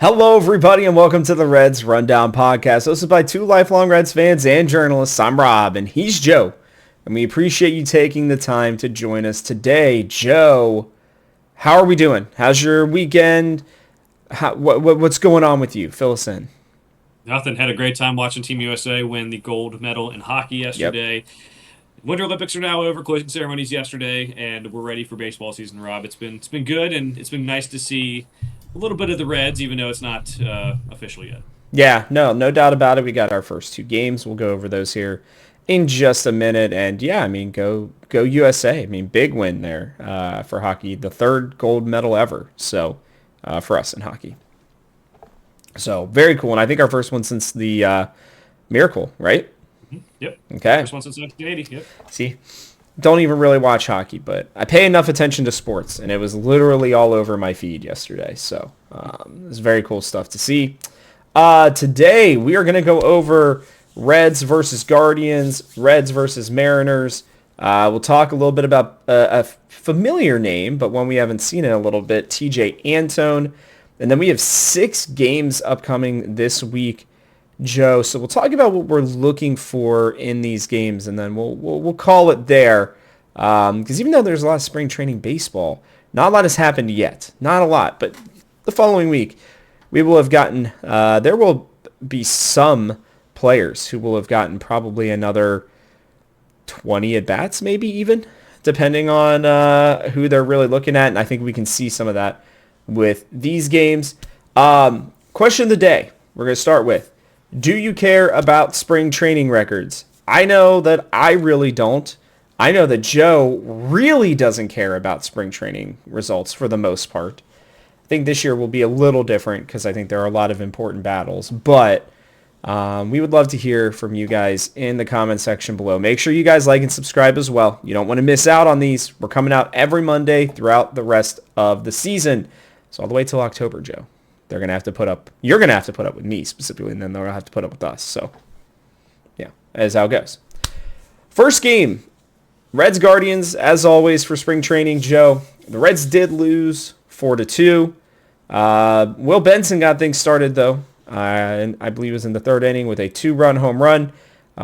Hello, everybody, and welcome to the Reds Rundown Podcast, hosted by two lifelong Reds fans and journalists. I'm Rob, and he's Joe, and we appreciate you taking the time to join us today. Joe, how are we doing? How's your weekend? What's going on with you? Fill us in. Nothing. Had a great time watching Team USA win the gold medal in hockey Yep. yesterday. Winter Olympics are now over. Closing ceremonies yesterday, and we're ready for baseball season. Rob, it's been good, and it's been nice to see a little bit of the Reds, even though it's not official yet. Yeah, no doubt about it. We got our first two games. We'll go over those here in just a minute. And yeah, I mean, go USA. I mean, big win there for hockey, the third gold medal ever. So for us in hockey. So very cool, and I think our first one since the Miracle, right? Yep. Okay. First one since 1980. Yep. See, don't even really watch hockey, but I pay enough attention to sports, and it was literally all over my feed yesterday. So it's very cool stuff to see. Today we are going to go over Reds versus Guardians, Reds versus Mariners. We'll talk a little bit about a familiar name, but one we haven't seen in a little bit, TJ Antone. And then we have 6 games upcoming this week, Joe. So we'll talk about what we're looking for in these games, and then we'll call it there. Because even though there's a lot of spring training baseball, not a lot has happened yet. Not a lot, but the following week we will have gotten. There will be some players who will have gotten probably another 20 at bats, maybe even, depending on who they're really looking at. And I think we can see some of that with these games. Question of the day. We're going to start with, do you care about spring training records? I know that I really don't. I know that Joe really doesn't care about spring training results for the most part. I think this year will be a little different because I think there are a lot of important battles, but we would love to hear from you guys in the comment section below. Make sure you guys like and subscribe as well. You don't want to miss out on these. We're coming out every Monday throughout the rest of the season. So all the way till October, Joe. They're going to have to put up, you're going to have to put up with me specifically, and then they'll have to put up with us. So, yeah, that is how it goes. First game, Reds Guardians, as always, for spring training, Joe. The Reds did lose 4-2. Will Benson got things started, though. And I believe it was in the third inning with a 2-run home run.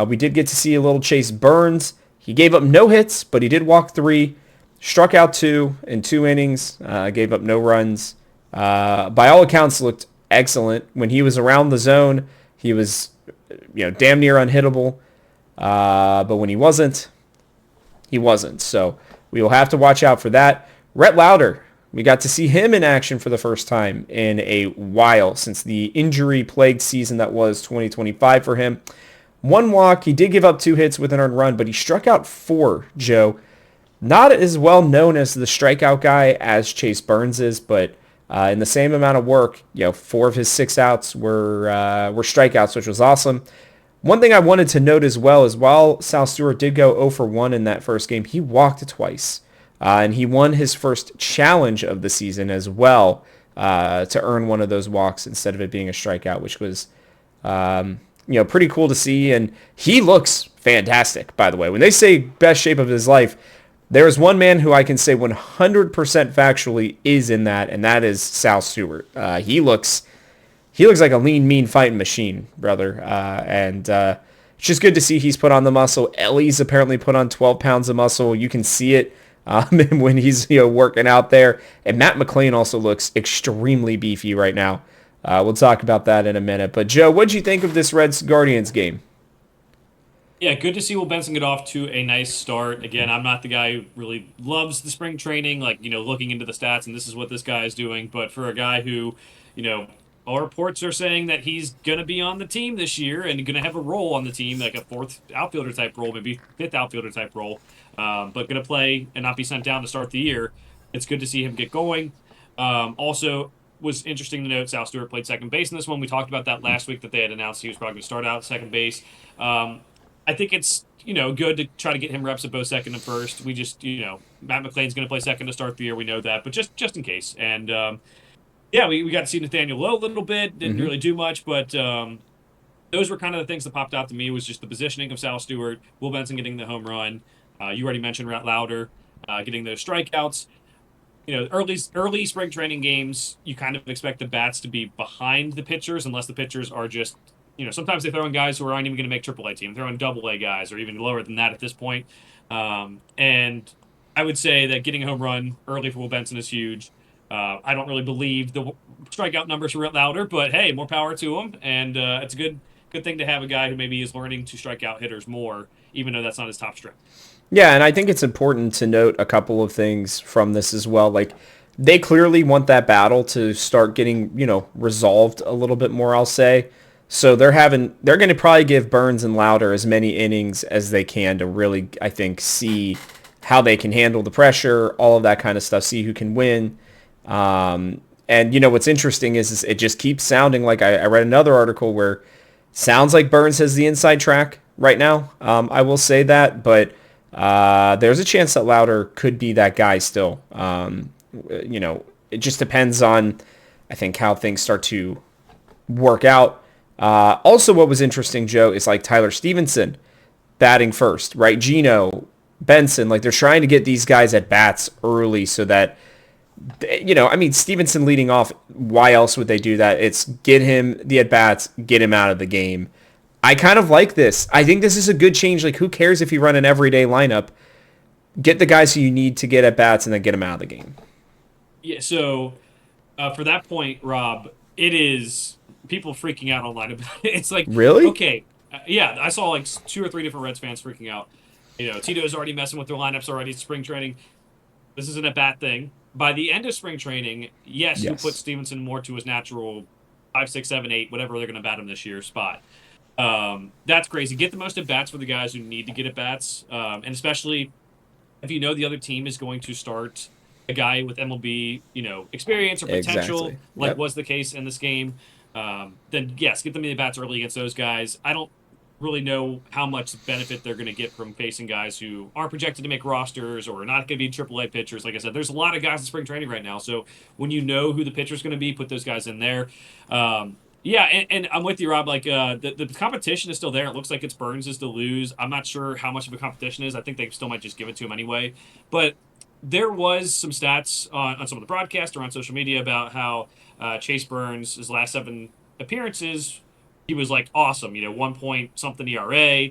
We did get to see a little Chase Burns. He gave up no hits, but he did walk 3. Struck out 2 in 2 innings, gave up no runs. By all accounts, looked excellent. When he was around the zone, he was, damn near unhittable. But when he wasn't, he wasn't. So we will have to watch out for that. Rhett Lauder, we got to see him in action for the first time in a while since the injury-plagued season that was 2025 for him. 1 walk. He did give up 2 hits with an earned run, but he struck out 4, Joe. Not as well known as the strikeout guy as Chase Burns is, but in the same amount of work, 4 of his 6 outs were strikeouts, which was awesome. One thing I wanted to note as well is while Sal Stewart did go 0 for 1 in that first game, he walked twice, and he won his first challenge of the season as well to earn one of those walks instead of it being a strikeout, which was pretty cool to see. And he looks fantastic, by the way. When they say best shape of his life, there is one man who I can say 100% factually is in that, and that is Sal Stewart. He looks like a lean, mean fighting machine, brother. And it's just good to see he's put on the muscle. Ellie's apparently put on 12 pounds of muscle. You can see it when he's working out there. And Matt McLain also looks extremely beefy right now. We'll talk about that in a minute. But Joe, what'd you think of this Reds Guardians game? Yeah, good to see Will Benson get off to a nice start. Again, I'm not the guy who really loves the spring training, like, looking into the stats and this is what this guy is doing. But for a guy who, you know, all reports are saying that he's going to be on the team this year and going to have a role on the team, like a 4th outfielder type role, maybe 5th outfielder type role, but going to play and not be sent down to start the year. It's good to see him get going. Also, was interesting to note Sal Stewart played second base in this one. We talked about that last week that they had announced he was probably going to start out at second base. I think it's, good to try to get him reps at both second and first. We just, Matt McLean's going to play second to start the year. We know that, but just in case. And, yeah, we got to see Nathaniel Lowe a little bit. Didn't really do much, but those were kind of the things that popped out to me was just the positioning of Sal Stewart, Will Benson getting the home run. You already mentioned Rhett Lauder getting those strikeouts. early spring training games, you kind of expect the bats to be behind the pitchers unless the pitchers are just, sometimes they throw in guys who aren't even going to make AAA team, throw in AA guys or even lower than that at this point. And I would say that getting a home run early for Will Benson is huge. I don't really believe the strikeout numbers were louder, but hey, more power to him. And it's a good thing to have a guy who maybe is learning to strike out hitters more, even though that's not his top strength. Yeah, and I think it's important to note a couple of things from this as well. Like, they clearly want that battle to start getting, resolved a little bit more, I'll say. So they're going to probably give Burns and Louder as many innings as they can to really, I think, see how they can handle the pressure, all of that kind of stuff, see who can win. And what's interesting is it just keeps sounding like I read another article where sounds like Burns has the inside track right now. I will say that, but there's a chance that Louder could be that guy still. It just depends on, I think, how things start to work out. Also, what was interesting, Joe, is like Tyler Stevenson batting first, right? Gino, Benson, like they're trying to get these guys at bats early so that, Stevenson leading off, why else would they do that? It's get him the at bats, get him out of the game. I kind of like this. I think this is a good change. Like, who cares if you run an everyday lineup? Get the guys who you need to get at bats and then get them out of the game. Yeah, so for that point, Rob, it is people freaking out online about it. It's like, Really? okay, yeah, I saw like two or three different Reds fans freaking out. Tito's already messing with their lineups already. Spring training. This isn't a bad thing. By the end of spring training, yes, you put Stevenson more to his natural 5, 6, 7, 8, whatever they're going to bat him this year spot. That's crazy. Get the most at bats for the guys who need to get at bats, and especially if you know the other team is going to start a guy with MLB, experience or potential, like was the case in this game. Then yes, get them the at bats early against those guys. I don't really know how much benefit they're going to get from facing guys who aren't projected to make rosters or are not going to be AAA pitchers. Like I said, there's a lot of guys in spring training right now. So when you know who the pitcher's going to be, put those guys in there. Yeah, and I'm with you, Rob. Like the competition is still there. It looks like it's Burns is to lose. I'm not sure how much of a competition is. I think they still might just give it to him anyway. But there was some stats on some of the broadcasts or on social media about how Chase Burns, his last 7 appearances, he was like awesome. 1 point something ERA.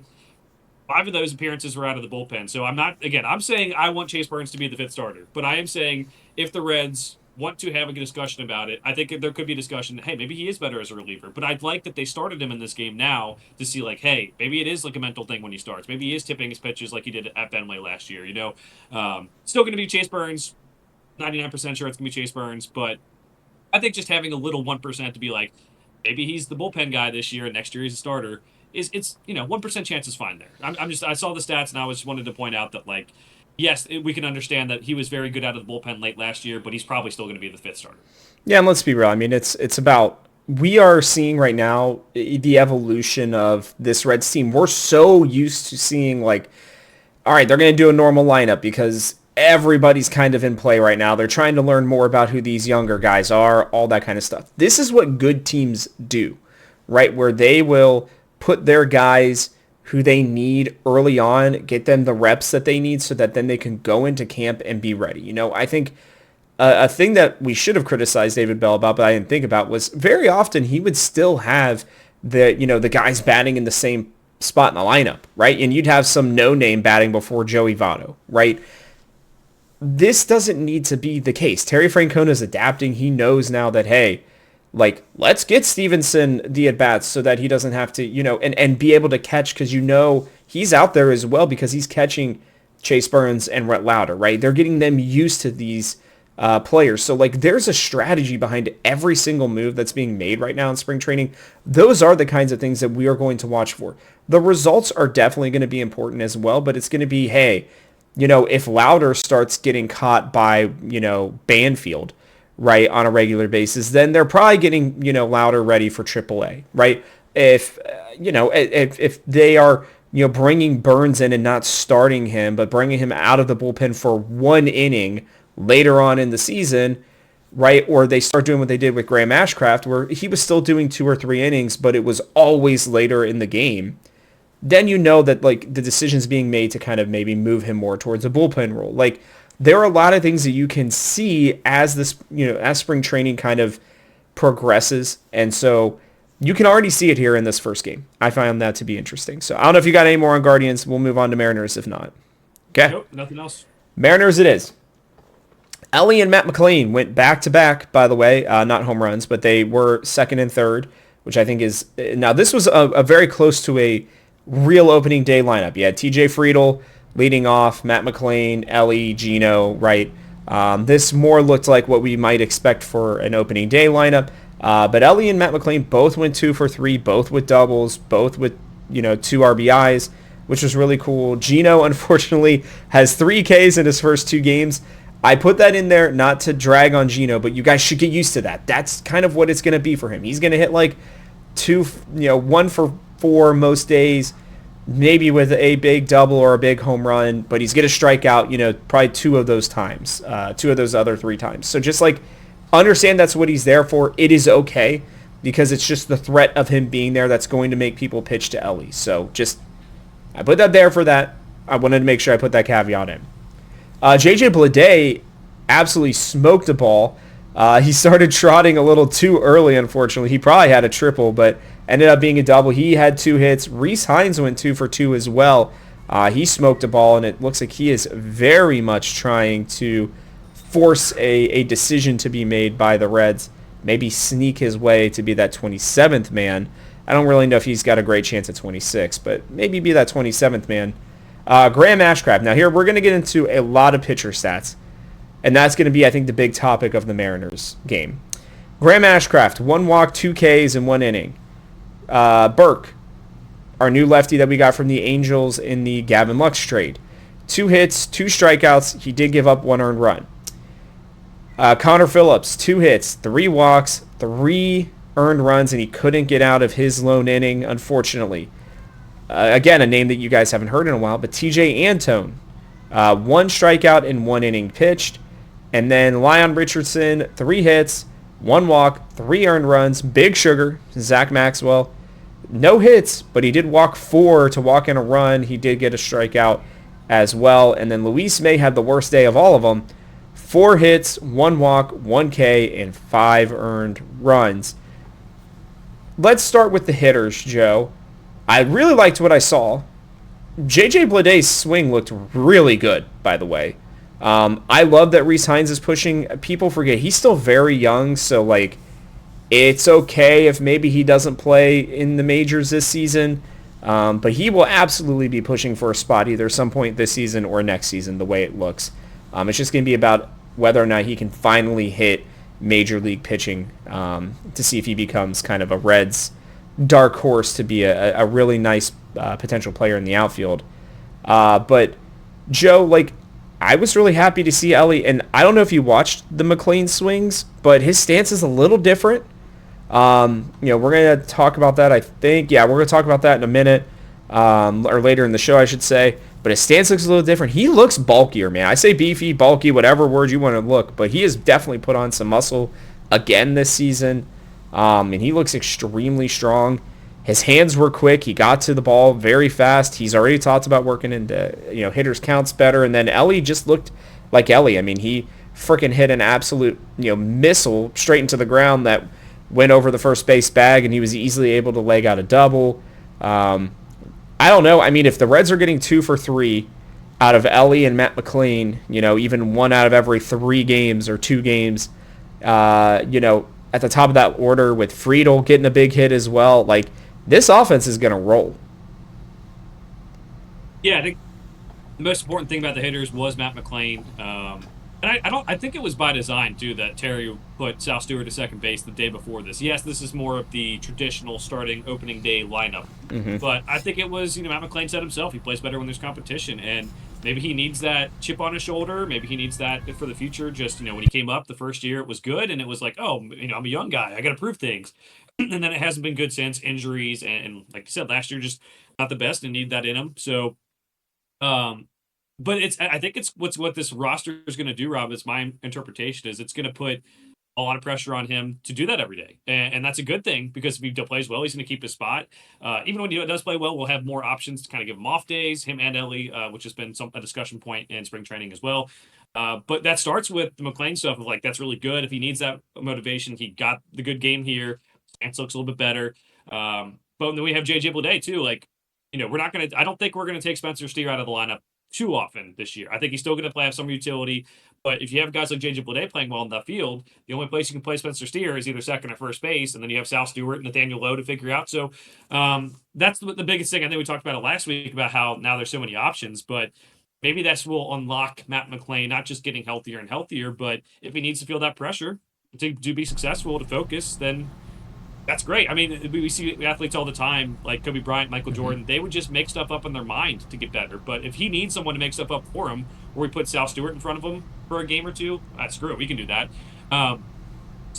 5 of those appearances were out of the bullpen. So I'm saying I want Chase Burns to be the 5th starter. But I am saying if the Reds want to have a discussion about it, I think there could be a discussion, hey, maybe he is better as a reliever. But I'd like that they started him in this game now to see, like, hey, maybe it is like a mental thing when he starts. Maybe he is tipping his pitches like he did at Fenway last year, Still going to be Chase Burns. 99% sure it's going to be Chase Burns. But I think just having a little 1% to be like, maybe he's the bullpen guy this year and next year he's a starter, it's 1% chance is fine there. I saw the stats and I just wanted to point out that, like, yes, we can understand that he was very good out of the bullpen late last year, but he's probably still going to be the 5th starter. Yeah, and let's be real. I mean, it's about, we are seeing right now the evolution of this Reds team. We're so used to seeing, like, all right, they're going to do a normal lineup because everybody's kind of in play right now. They're trying to learn more about who these younger guys are, all that kind of stuff. This is what good teams do, right? Where they will put their guys who they need early on, get them the reps that they need so that then they can go into camp and be ready. I think a thing that we should have criticized David Bell about, but I didn't think about, was very often he would still have the guys batting in the same spot in the lineup, right? And you'd have some no-name batting before Joey Votto, right? This doesn't need to be the case. Terry Francona's adapting. He knows now that, hey, like, let's get Stevenson the at-bats so that he doesn't have to, and be able to catch, because he's out there as well because he's catching Chase Burns and Rhett Lauder, right? They're getting them used to these players. So, like, there's a strategy behind every single move that's being made right now in spring training. Those are the kinds of things that we are going to watch for. The results are definitely going to be important as well, but it's going to be, hey, if Lauder starts getting caught by, Banfield, right, on a regular basis, then they're probably getting, Lauder ready for AAA, right? If they are, bringing Burns in and not starting him, but bringing him out of the bullpen for 1 inning later on in the season, right? Or they start doing what they did with Graham Ashcraft, where he was still doing 2 or 3 innings, but it was always later in the game. Then that, like, the decision's being made to kind of maybe move him more towards a bullpen role. Like, there are a lot of things that you can see as this, as spring training kind of progresses. And so you can already see it here in this first game. I found that to be interesting. So I don't know if you got any more on Guardians. We'll move on to Mariners if not. Okay. Nope, nothing else. Mariners it is. Ellie and Matt McLean went back to back, by the way, not home runs, but they were second and third, which I think is now this was a very close to a real opening day lineup. You had TJ Friedel leading off, Matt McLean, Ellie, Gino, right? This more looked like what we might expect for an opening day lineup. But Ellie and Matt McLean both went 2 for 3, both with doubles, both with 2 RBIs, which was really cool. Gino unfortunately has 3 Ks in his first 2 games. I put that in there not to drag on Gino, but you guys should get used to that. That's kind of what it's going to be for him. He's going to hit like 1 for 4 most days, maybe with a big double or a big home run, but he's going to strike out, probably 2 of those times, 2 of those other 3 times. So just like understand that's what he's there for. It is okay because it's just the threat of him being there that's going to make people pitch to Ellie. So just I put that there for that. I wanted to make sure I put that caveat in. JJ Bleday absolutely smoked the ball. He started trotting a little too early, unfortunately. He probably had a triple, but ended up being a double. He had 2 hits. Reese Hines went 2 for 2 as well. He smoked the ball, and it looks like he is very much trying to force a decision to be made by the Reds. Maybe sneak his way to be that 27th man. I don't really know if he's got a great chance at 26, but maybe be that 27th man. Graham Ashcraft. Now here we're going to get into a lot of pitcher stats, and that's going to be, I think, the big topic of the Mariners game. Graham Ashcraft, 1 walk, 2 Ks in 1 inning. Burke, our new lefty that we got from the Angels in the Gavin Lux trade. 2 hits, 2 strikeouts. He did give up 1 earned run. Connor Phillips, 2 hits, 3 walks, 3 earned runs, and he couldn't get out of his lone inning, unfortunately. Again, a name that you guys haven't heard in a while, but TJ Antone, 1 strikeout in 1 inning pitched. And then Leon Richardson, 3 hits, 1 walk, 3 earned runs. Big Sugar, Zach Maxwell, no hits, but he did walk 4 to walk in a run. He did get a strikeout as well. And then Luis May had the worst day of all of them. 4 hits, 1 walk, 1 K, and 5 earned runs. Let's start with the hitters, Joe. I really liked what I saw. JJ Bleday's swing looked really good, by the way. I love that Reese Hines is pushing. People forget he's still very young, so like it's okay if maybe he doesn't play in the majors this season. But he will absolutely be pushing for a spot either some point this season or next season, the way it looks. It's just going to be about whether or not he can finally hit major league pitching to see if he becomes kind of a Reds dark horse to be a really nice potential player in the outfield. But Joe, like, I was really happy to see Ellie, and I don't know if you watched the McLean swings, but his stance is a little different. We're going to talk about that, I think. Yeah, we're going to talk about that in a minute, or later in the show, I should say. But his stance looks a little different. He looks bulkier, man. I say beefy, bulky, whatever word you want to look, but he has definitely put on some muscle again this season. And he looks extremely strong. His hands were quick. He got to the ball very fast. He's already talked about working into hitters counts better. And then Ellie just looked like Ellie. I mean, he freaking hit an absolute missile straight into the ground that went over the first base bag, and he was easily able to leg out a double. I don't know. I mean, if the Reds are getting 2 for 3 out of Ellie and Matt McLean, even 1 out of every 3 games or 2 games, at the top of that order with Friedel getting a big hit as well. Like, this offense is going to roll. Yeah, I think the most important thing about the hitters was Matt McLean. And I think it was by design, too, that Terry put Sal Stewart to second base the day before this. Yes, this is more of the traditional starting opening day lineup. Mm-hmm. But I think it was, Matt McLean said himself, he plays better when there's competition. And maybe he needs that chip on his shoulder. Maybe he needs that for the future. Just, when he came up the first year, it was good. And it was like, oh, I'm a young guy. I got to prove things. And then it hasn't been good since. Injuries. And like you said, last year, just not the best and need that in him. So, but I think it's what this roster is going to do, Rob. It's my interpretation is it's going to put a lot of pressure on him to do that every day. And that's a good thing because if he plays well, he's going to keep his spot. Even when he does play well, we'll have more options to kind of give him off days, him and Ellie, which has been a discussion point in spring training as well. But that starts with the McLean stuff of like, that's really good. If he needs that motivation, he got the good game here. Stance looks a little bit better. But then we have JJ Bleday too. Like, I don't think we're going to take Spencer Steer out of the lineup too often this year. I think he's still going to have some utility. But if you have guys like JJ Bleday playing well in that field, the only place you can play Spencer Steer is either second or first base, and then you have Sal Stewart and Nathaniel Lowe to figure out. So that's the biggest thing. I think we talked about it last week about how now there's so many options, but maybe this will unlock Matt McLean, not just getting healthier and healthier, but if he needs to feel that pressure to be successful, to focus, then that's great. I mean, we see athletes all the time, like Kobe Bryant, Michael Jordan. They would just make stuff up in their mind to get better. But if he needs someone to make stuff up for him, or we put Sal Stewart in front of him for a game or two, screw it, we can do that. So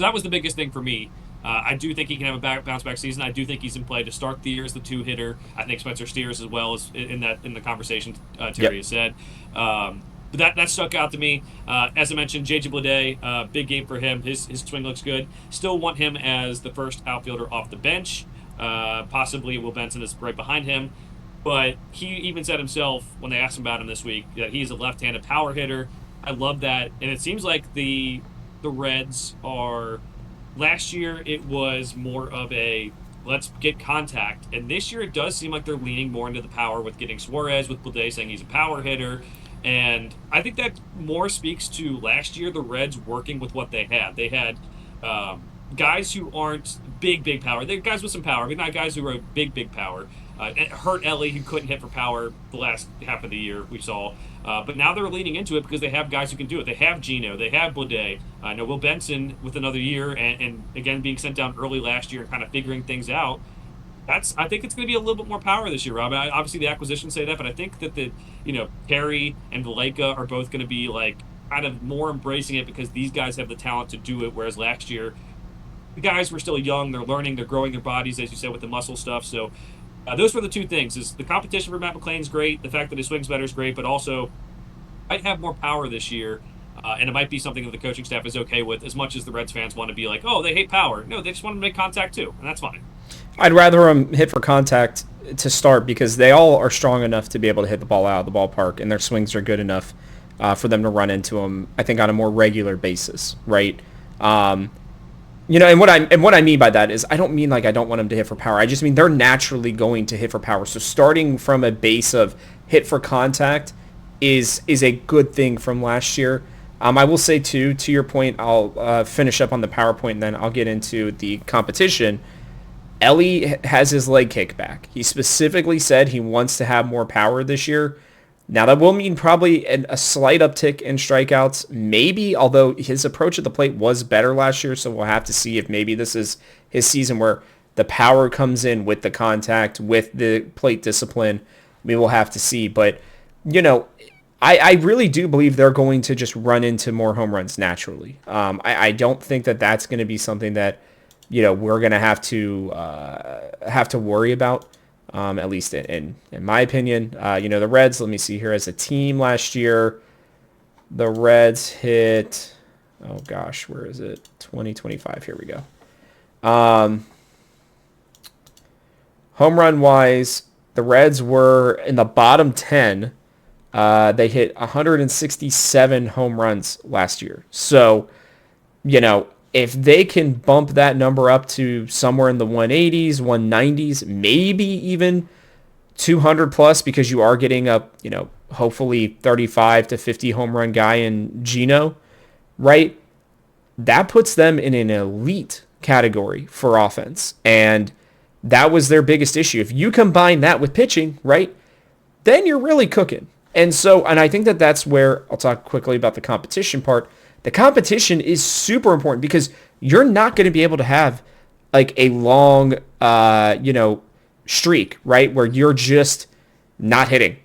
that was the biggest thing for me. I do think he can have a bounce back season. I do think he's in play to start the year as the two hitter. I think Spencer Steers as well as in the conversation Terry has said. But that stuck out to me. As I mentioned, JJ Bleday, big game for him. His swing looks good. Still want him as the first outfielder off the bench. Possibly Will Benson is right behind him. But he even said himself when they asked him about him this week that he's a left-handed power hitter. I love that. And it seems like the Reds are... Last year, it was more of a let's get contact. And this year, it does seem like they're leaning more into the power with getting Suarez, with Bleday saying he's a power hitter. And I think that more speaks to last year, the Reds working with what they had. They had guys who aren't big power. They're guys with some power, but not guys who are big power. It hurt Ellie, who couldn't hit for power the last half of the year we saw. But now they're leaning into it because they have guys who can do it. They have Gino. They have Bleday. Will Benson with another year and again being sent down early last year and kind of figuring things out. I think it's going to be a little bit more power this year, Rob. Obviously, the acquisitions say that, but I think that Perry and Valleca are both going to be like kind of more embracing it because these guys have the talent to do it. Whereas last year, the guys were still young. They're learning. They're growing their bodies, as you said, with the muscle stuff. So those were the two things: is the competition for Matt McLean's great, the fact that his swings better is great, but also might have more power this year. And it might be something that the coaching staff is okay with, as much as the Reds fans want to be like, oh, they hate power. No, they just want to make contact too, and that's fine. I'd rather them hit for contact to start because they all are strong enough to be able to hit the ball out of the ballpark, and their swings are good enough for them to run into them, I think, on a more regular basis, right? And what I mean by that is I don't mean like I don't want them to hit for power. I just mean they're naturally going to hit for power. So starting from a base of hit for contact is a good thing from last year. I will say, too, to your point, I'll finish up on the PowerPoint, and then I'll get into the competition. Ellie has his leg kick back. He specifically said he wants to have more power this year. Now, that will mean probably a slight uptick in strikeouts, maybe, although his approach at the plate was better last year, so we'll have to see if maybe this is his season where the power comes in with the contact, with the plate discipline. We will have to see, but, I really do believe they're going to just run into more home runs naturally. I don't think that that's going to be something that, we're going to have to worry about, at least in my opinion. The Reds, let me see here, as a team last year, the Reds hit, oh gosh, where is it? 2025, here we go. Home run wise, the Reds were in the bottom 10. They hit 167 home runs last year. So, if they can bump that number up to somewhere in the 180s, 190s, maybe even 200 plus, because you are getting a, hopefully 35 to 50 home run guy in Gino, right? That puts them in an elite category for offense. And that was their biggest issue. If you combine that with pitching, right, then you're really cooking. And I think that that's where I'll talk quickly about the competition part. The competition is super important because you're not going to be able to have like a long, streak, right, where you're just not hitting,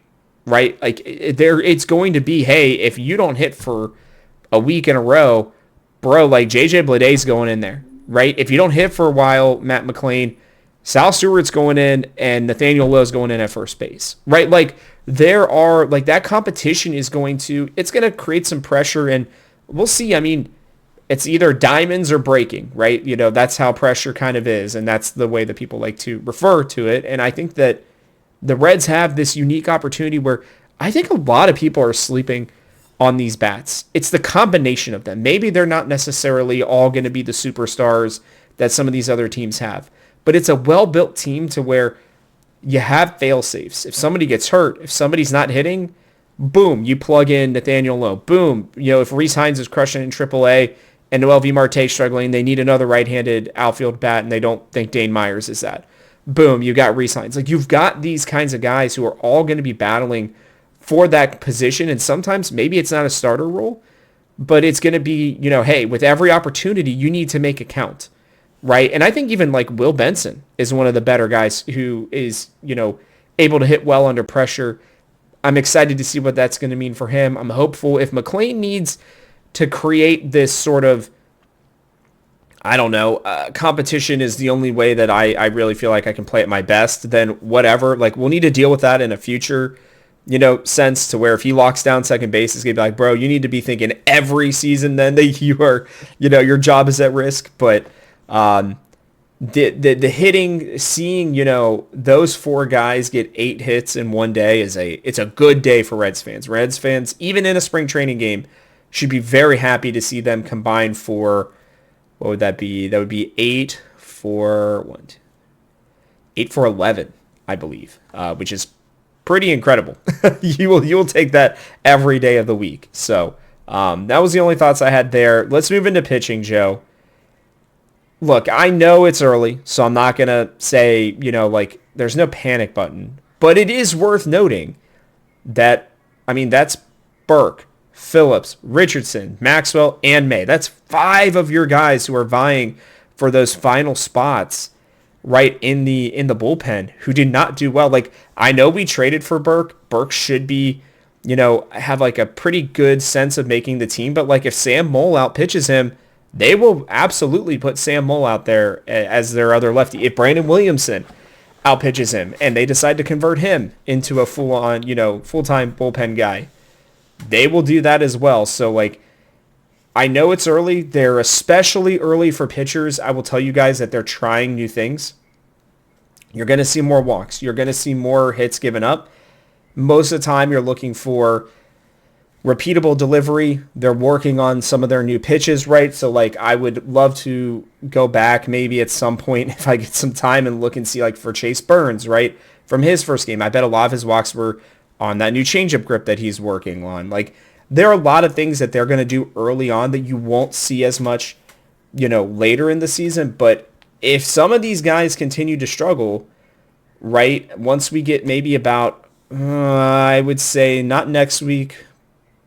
right? Like it's going to be, hey, if you don't hit for a week in a row, bro, like JJ Bleday's going in there, right? If you don't hit for a while, Matt McLean, Sal Stewart's going in, and Nathaniel Lowe's going in at first base, right? Like there are like that competition is it's going to create some pressure, and we'll see. I mean, it's either diamonds or breaking, right? That's how pressure kind of is, and that's the way that people like to refer to it. And I think that the Reds have this unique opportunity where I think a lot of people are sleeping on these bats. It's the combination of them. Maybe they're not necessarily all going to be the superstars that some of these other teams have, but it's a well-built team to where you have fail safes. If somebody gets hurt, if somebody's not hitting, boom, you plug in Nathaniel Lowe. Boom, if Reese Hines is crushing in AAA and Noel V. Marte struggling, they need another right-handed outfield bat, and they don't think Dane Myers is that. Boom, you got Reese Hines. Like, you've got these kinds of guys who are all going to be battling for that position, and sometimes maybe it's not a starter role, but it's going to be, hey, with every opportunity, you need to make a count, right? And I think even like Will Benson is one of the better guys who is, able to hit well under pressure. I'm excited to see what that's going to mean for him. I'm hopeful if McLean needs to create this sort of, I don't know, competition is the only way that I really feel like I can play at my best, then whatever. Like, we'll need to deal with that in a future, sense, to where if he locks down second base, it's going to be like, bro, you need to be thinking every season then that you are, your job is at risk. But the hitting, seeing, those four guys get 8 hits in one day it's a good day for Reds fans. Reds fans, even in a spring training game, should be very happy to see them combine for, what would that be? That would be 8 for 11, I believe, which is pretty incredible. You will take that every day of the week. So that was the only thoughts I had there. Let's move into pitching, Joe. Look, I know it's early, so I'm not going to say, there's no panic button. But it is worth noting that, that's Burke, Phillips, Richardson, Maxwell, and May. That's 5 of your guys who are vying for those final spots right in the bullpen who did not do well. Like, I know we traded for Burke. Burke should be, have like a pretty good sense of making the team. But like, if Sam Mole outpitches him, they will absolutely put Sam Mole out there as their other lefty. If Brandon Williamson outpitches him and they decide to convert him into a full-on, full-time bullpen guy, they will do that as well. So, like, I know it's early. They're especially early for pitchers. I will tell you guys that they're trying new things. You're going to see more walks. You're going to see more hits given up. Most of the time, you're looking for repeatable delivery. They're working on some of their new pitches, right? So, like, I would love to go back maybe at some point if I get some time and look and see, like, for Chase Burns, right? From his first game, I bet a lot of his walks were on that new changeup grip that he's working on. Like, there are a lot of things that they're going to do early on that you won't see as much, later in the season. But if some of these guys continue to struggle, right, once we get maybe about, I would say not next week,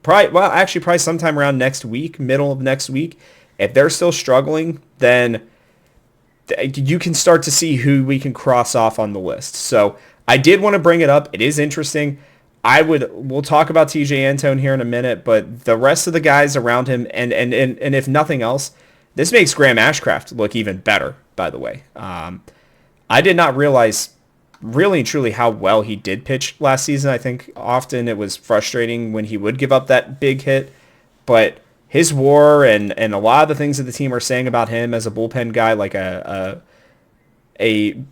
probably sometime around next week, middle of next week, if they're still struggling, then you can start to see who we can cross off on the list. So I did want to bring it up. It is interesting. We'll talk about TJ Antone here in a minute, but the rest of the guys around him, and if nothing else, this makes Graham Ashcraft look even better, by the way. I did not realize really and truly how well he did pitch last season. I think often it was frustrating when he would give up that big hit, but his WAR and a lot of the things that the team are saying about him as a bullpen guy, like a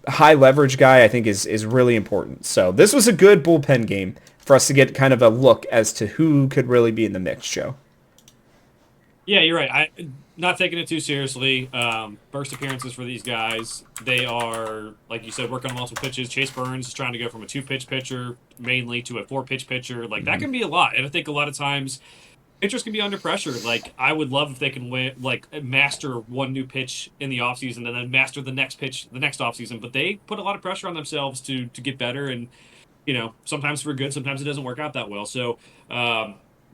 high leverage guy, I think is really important. So this was a good bullpen game for us to get kind of a look as to who could really be in the mix, Joe. Yeah, you're right. I not taking it too seriously. First appearances for these guys, they are, like you said, working on multiple pitches. Chase Burns is trying to go from a 2-pitch pitcher mainly to a 4-pitch pitcher. Like, that can be a lot. And I think a lot of times pitchers can be under pressure. Like, I would love if they can master one new pitch in the offseason and then master the next pitch the next offseason. But they put a lot of pressure on themselves to get better. And, sometimes for good, sometimes it doesn't work out that well. So,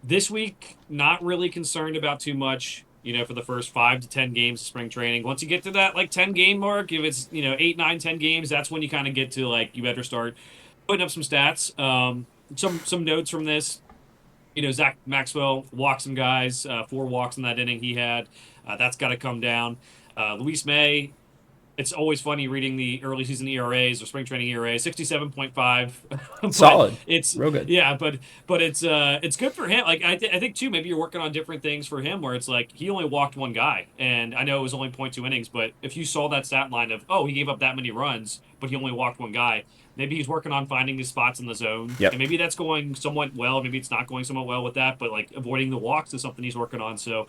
this week, not really concerned about too much, for the first 5 to 10 games of spring training. Once you get to that, 10 game mark, if it's, 8, 9, 10 games, that's when you kind of get to, you better start putting up some stats. Some notes from this. Zach Maxwell walked some guys, 4 walks in that inning he had. That's got to come down. Luis May, it's always funny reading the early season ERAs or spring training ERA, 67.5. But Solid. it's Real good. yeah, but it's good for him. Like I think too, maybe you're working on different things for him where it's like he only walked one guy, and I know it was only point 0.2 innings, but if you saw that stat line of, oh, he gave up that many runs, but he only walked one guy, maybe he's working on finding his spots in the zone, and Yep. maybe that's going somewhat well. Maybe it's not going somewhat well with that, but like avoiding the walks is something he's working on. So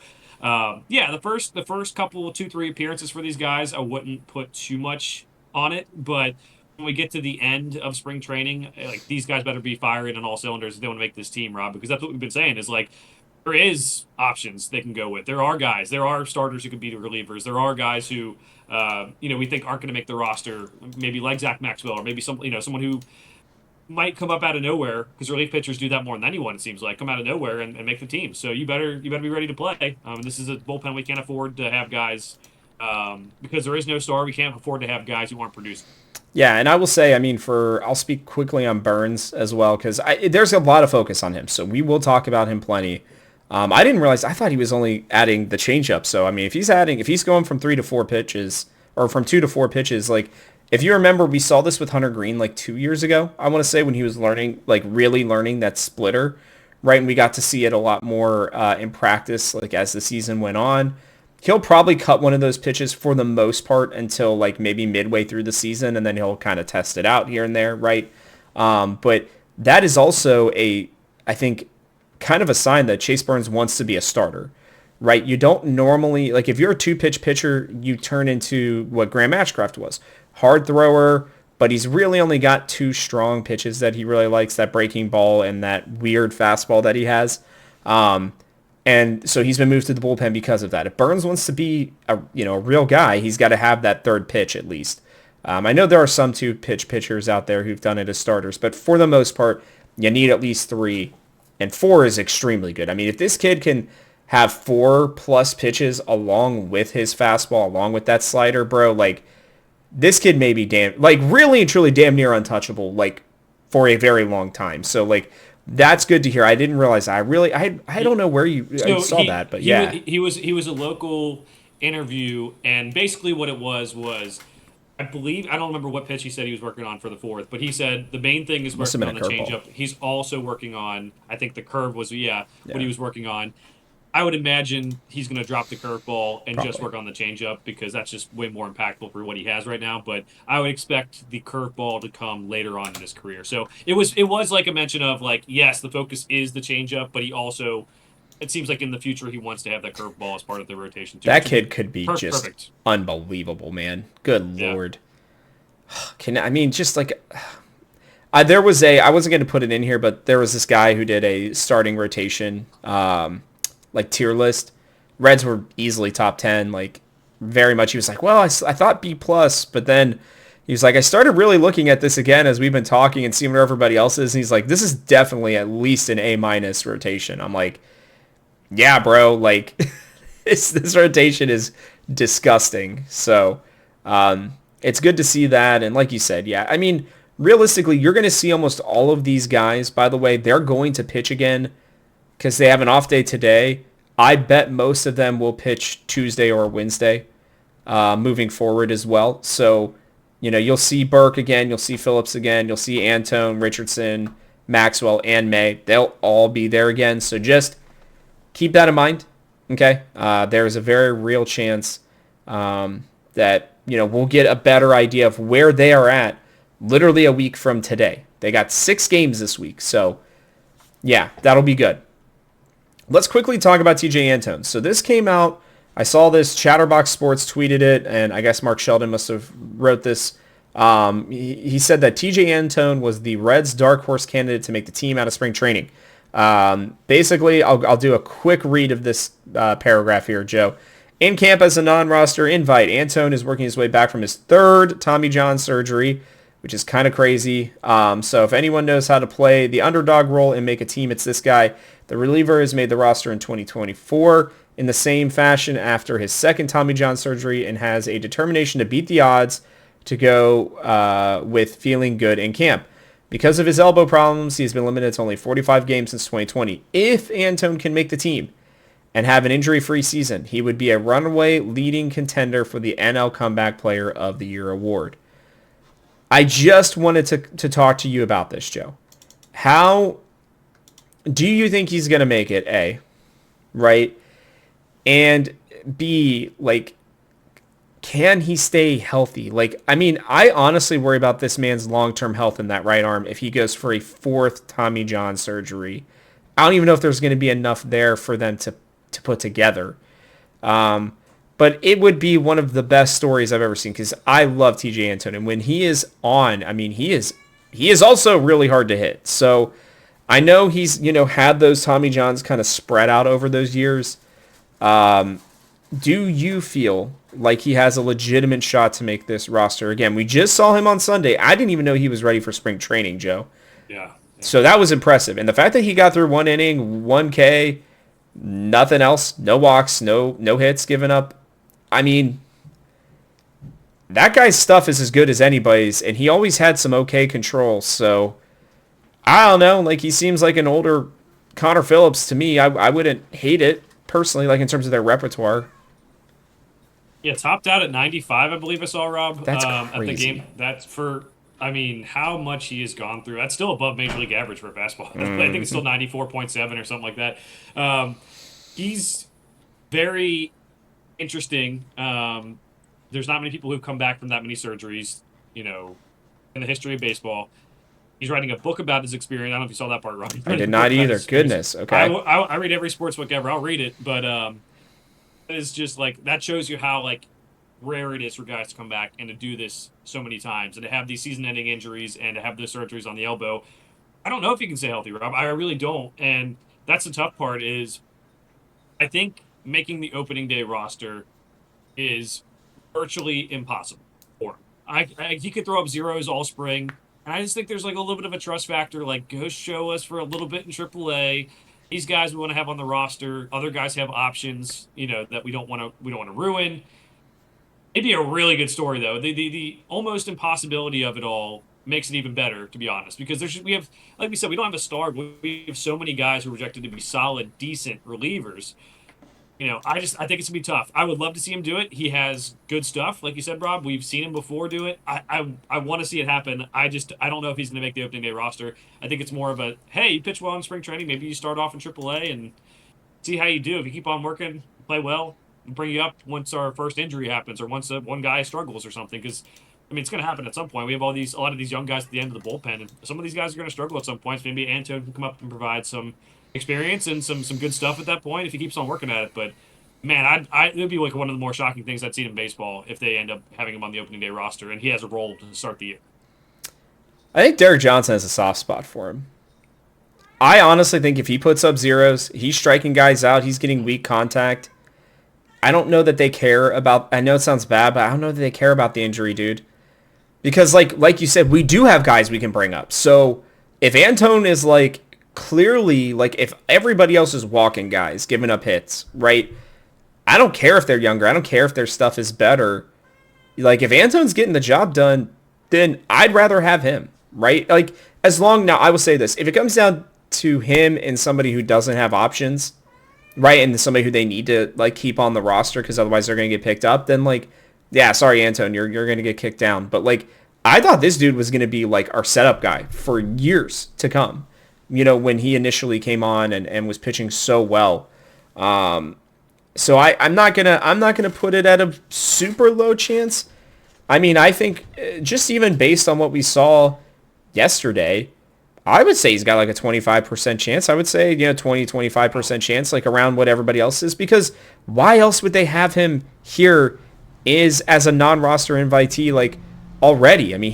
yeah, the first couple 2-3 appearances for these guys, I wouldn't put too much on it, but when we get to the end of spring training, like these guys better be firing on all cylinders if they want to make this team, Rob, because that's what we've been saying is like there is options they can go with. There are guys, there are starters who can be relievers. There are guys who we think aren't going to make the roster, maybe like Zach Maxwell or maybe someone who might come up out of nowhere because relief pitchers do that more than anyone. It seems like come out of nowhere and make the team. So you better be ready to play. This is a bullpen we can't afford to have guys because there is no star. We can't afford to have guys who aren't producing. Yeah, and I will say, I mean, I'll speak quickly on Burns as well because there's a lot of focus on him, so we will talk about him plenty. I didn't realize. I thought he was only adding the changeup. So I mean, if he's going from 3 to 4 pitches or from 2 to 4 pitches, like if you remember, we saw this with Hunter Green like 2 years ago. I want to say when he was learning, like really learning that splitter, right? And we got to see it a lot more in practice, like as the season went on. He'll probably cut one of those pitches for the most part until like maybe midway through the season, and then he'll kind of test it out here and there, right? But that is also I think, kind of a sign that Chase Burns wants to be a starter, right? You don't normally, like if you're a 2 pitch pitcher, you turn into what Graham Ashcraft was. Hard thrower, but he's really only got 2 strong pitches that he really likes, that breaking ball and that weird fastball that he has. And so he's been moved to the bullpen because of that. If Burns wants to be a real guy, he's got to have that 3rd pitch at least. I know there are some 2 pitch pitchers out there who've done it as starters, but for the most part, you need at least 3, and 4 is extremely good. I mean, if this kid can have 4+ pitches along with his fastball, along with that slider, bro, like this kid may be really and truly damn near untouchable, like for a very long time. So like that's good to hear. I didn't realize. I don't know where I saw that, but yeah. He was a local interview, and basically what it was I believe I don't remember what pitch he said he was working on for the 4th, but he said the main thing is Must have working been on a the curveball. changeup. He's also working on I think the curve was Yeah. what he was working on. I would imagine he's going to drop the curveball and just Probably. work on the changeup because that's just way more impactful for what he has right now. But I would expect the curveball to come later on in his career. So it was like a mention of like yes, the focus is the changeup, but he also it seems like in the future he wants to have that curveball as part of the rotation too. That kid could be just Perfect. unbelievable, man. Good Yeah. lord. I mean, just like there was I wasn't going to put it in here, but there was this guy who did a starting rotation, like tier list. Reds were easily top 10, like very much. He was like, well, I thought B plus, but then he was like, I started really looking at this again as we've been talking and seeing where everybody else is. And he's like, this is definitely at least an A minus rotation. I'm like, yeah, bro, like this rotation is disgusting. So, it's good to see that. And like you said, yeah, I mean, realistically, you're going to see almost all of these guys. By the way, they're going to pitch again because they have an off day today. I bet most of them will pitch Tuesday or Wednesday moving forward as well. So, you'll see Burke again. You'll see Phillips again. You'll see Antone, Richardson, Maxwell, and May. They'll all be there again. So just keep that in mind. Okay. There's a very real chance that, we'll get a better idea of where they are at literally a week from today. They got 6 games this week. So, yeah, that'll be good. Let's quickly talk about TJ Antone. So this came out. I saw this. Chatterbox Sports tweeted it, and I guess Mark Sheldon must have wrote this. He said that TJ Antone was the Reds' dark horse candidate to make the team out of spring training. Basically, I'll do a quick read of this paragraph here, Joe. In camp as a non-roster invite, Antone is working his way back from his 3rd Tommy John surgery, which is kind of crazy. So if anyone knows how to play the underdog role and make a team, it's this guy. The reliever has made the roster in 2024 in the same fashion after his 2nd Tommy John surgery and has a determination to beat the odds to go with feeling good in camp. Because of his elbow problems, he has been limited to only 45 games since 2020. If Antone can make the team and have an injury-free season, he would be a runaway leading contender for the NL Comeback Player of the Year award. I just wanted to talk to you about this, Joe. How do you think he's going to make it, A, right? And B, like, can he stay healthy? Like, I mean, I honestly worry about this man's long-term health in that right arm if he goes for a fourth Tommy John surgery. I don't even know if there's going to be enough there for them to put together. But it would be one of the best stories I've ever seen because I love TJ Antone. And when he is on, I mean, he is also really hard to hit. So I know he's, had those Tommy Johns kind of spread out over those years. Do you feel like he has a legitimate shot to make this roster? Again, we just saw him on Sunday. I didn't even know he was ready for spring training, Joe. Yeah. So that was impressive. And the fact that he got through one inning, 1K, nothing else, no walks, no hits given up. I mean, that guy's stuff is as good as anybody's, and he always had some okay control. So I don't know. Like, he seems like an older Connor Phillips to me. I wouldn't hate it personally, like in terms of their repertoire. Yeah, topped out at 95, I believe I saw, Rob. That's at the crazy. game. That's for, I mean, how much he has gone through. That's still above Major League average for a fastball. I think it's still 94.7 or something like that. He's very interesting. There's not many people who've come back from that many surgeries, in the history of baseball. He's writing a book about his experience. I don't know if you saw that part, Rob. I did not either. Goodness. Okay. I read every sports book ever. I'll read it, but it's just like that shows you how like rare it is for guys to come back and to do this so many times and to have these season-ending injuries and to have those surgeries on the elbow. I don't know if he can stay healthy, Rob. I really don't, and that's the tough part. Is I think making the opening day roster is virtually impossible for him. He could throw up zeros all spring. And I just think there's like a little bit of a trust factor. Like, go show us for a little bit in AAA. These guys we want to have on the roster. Other guys have options, that we don't want to ruin. It'd be a really good story though. The almost impossibility of it all makes it even better, to be honest, because we have, like we said, we don't have a star. But we have so many guys who are projected to be solid, decent relievers. I think it's gonna be tough. I would love to see him do it. He has good stuff, like you said, Rob. We've seen him before do it. I want to see it happen. I don't know if he's gonna make the opening day roster. I think it's more of a, hey, you pitch well in spring training. Maybe you start off in AAA and see how you do. If you keep on working, play well, and bring you up once our first injury happens or once one guy struggles or something. Because it's gonna happen at some point. We have a lot of these young guys at the end of the bullpen, and some of these guys are gonna struggle at some points. Maybe Antone can come up and provide some experience and some good stuff at that point if he keeps on working at it. But man, it would be like one of the more shocking things I've seen in baseball if they end up having him on the opening day roster and he has a role to start the year. I think Derek Johnson has a soft spot for him. I honestly think if he puts up zeros, he's striking guys out, he's getting weak contact. I don't know that they care about, I know it sounds bad, but I don't know that they care about the injury, dude. Because like you said, we do have guys we can bring up. So if Antone is like clearly, like if everybody else is walking guys, giving up hits, right? I don't care if they're younger. I don't care if their stuff is better. Like, if Antone's getting the job done, then I'd rather have him, right? Like, now, I will say this. If it comes down to him and somebody who doesn't have options, right, and somebody who they need to, like, keep on the roster because otherwise they're going to get picked up, then, like, yeah, sorry, Antone, you're going to get kicked down. But, like, I thought this dude was going to be, like, our setup guy for years to come, when he initially came on and was pitching so well. So I'm not gonna put it at a super low chance. I mean, I think just even based on what we saw yesterday, I would say he's got like a 25% chance. I would say 20-25% chance, like around what everybody else is. Because why else would they have him here as a non-roster invitee like already? I mean,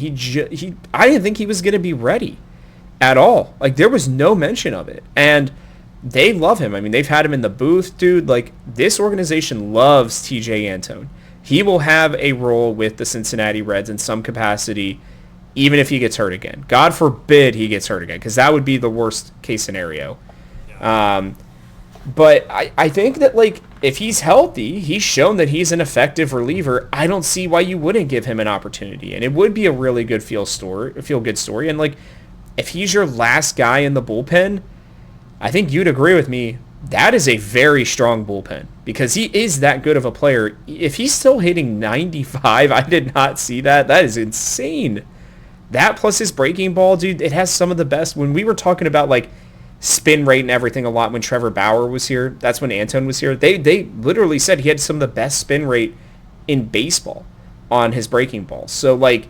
I didn't think he was gonna be ready at all. Like there was no mention of it, and they love him. I mean, they've had him in the booth, dude. Like, this organization loves TJ Antone. He will have a role with the Cincinnati Reds in some capacity, even if he gets hurt again. God forbid he gets hurt again, because that would be the worst case scenario. But I think that, like, if he's healthy, he's shown that he's an effective reliever. I don't see why you wouldn't give him an opportunity. And it would be a really good feel-good story. And, like, if he's your last guy in the bullpen, I think you'd agree with me. that is a very strong bullpen because he is that good of a player. If he's still hitting 95, I did not see that. That is insane. That plus his breaking ball, dude, it has some of the best. When we were talking about like spin rate and everything a lot when Trevor Bauer was here, that's when Antone was here. They literally said he had some of the best spin rate in baseball on his breaking ball. So like,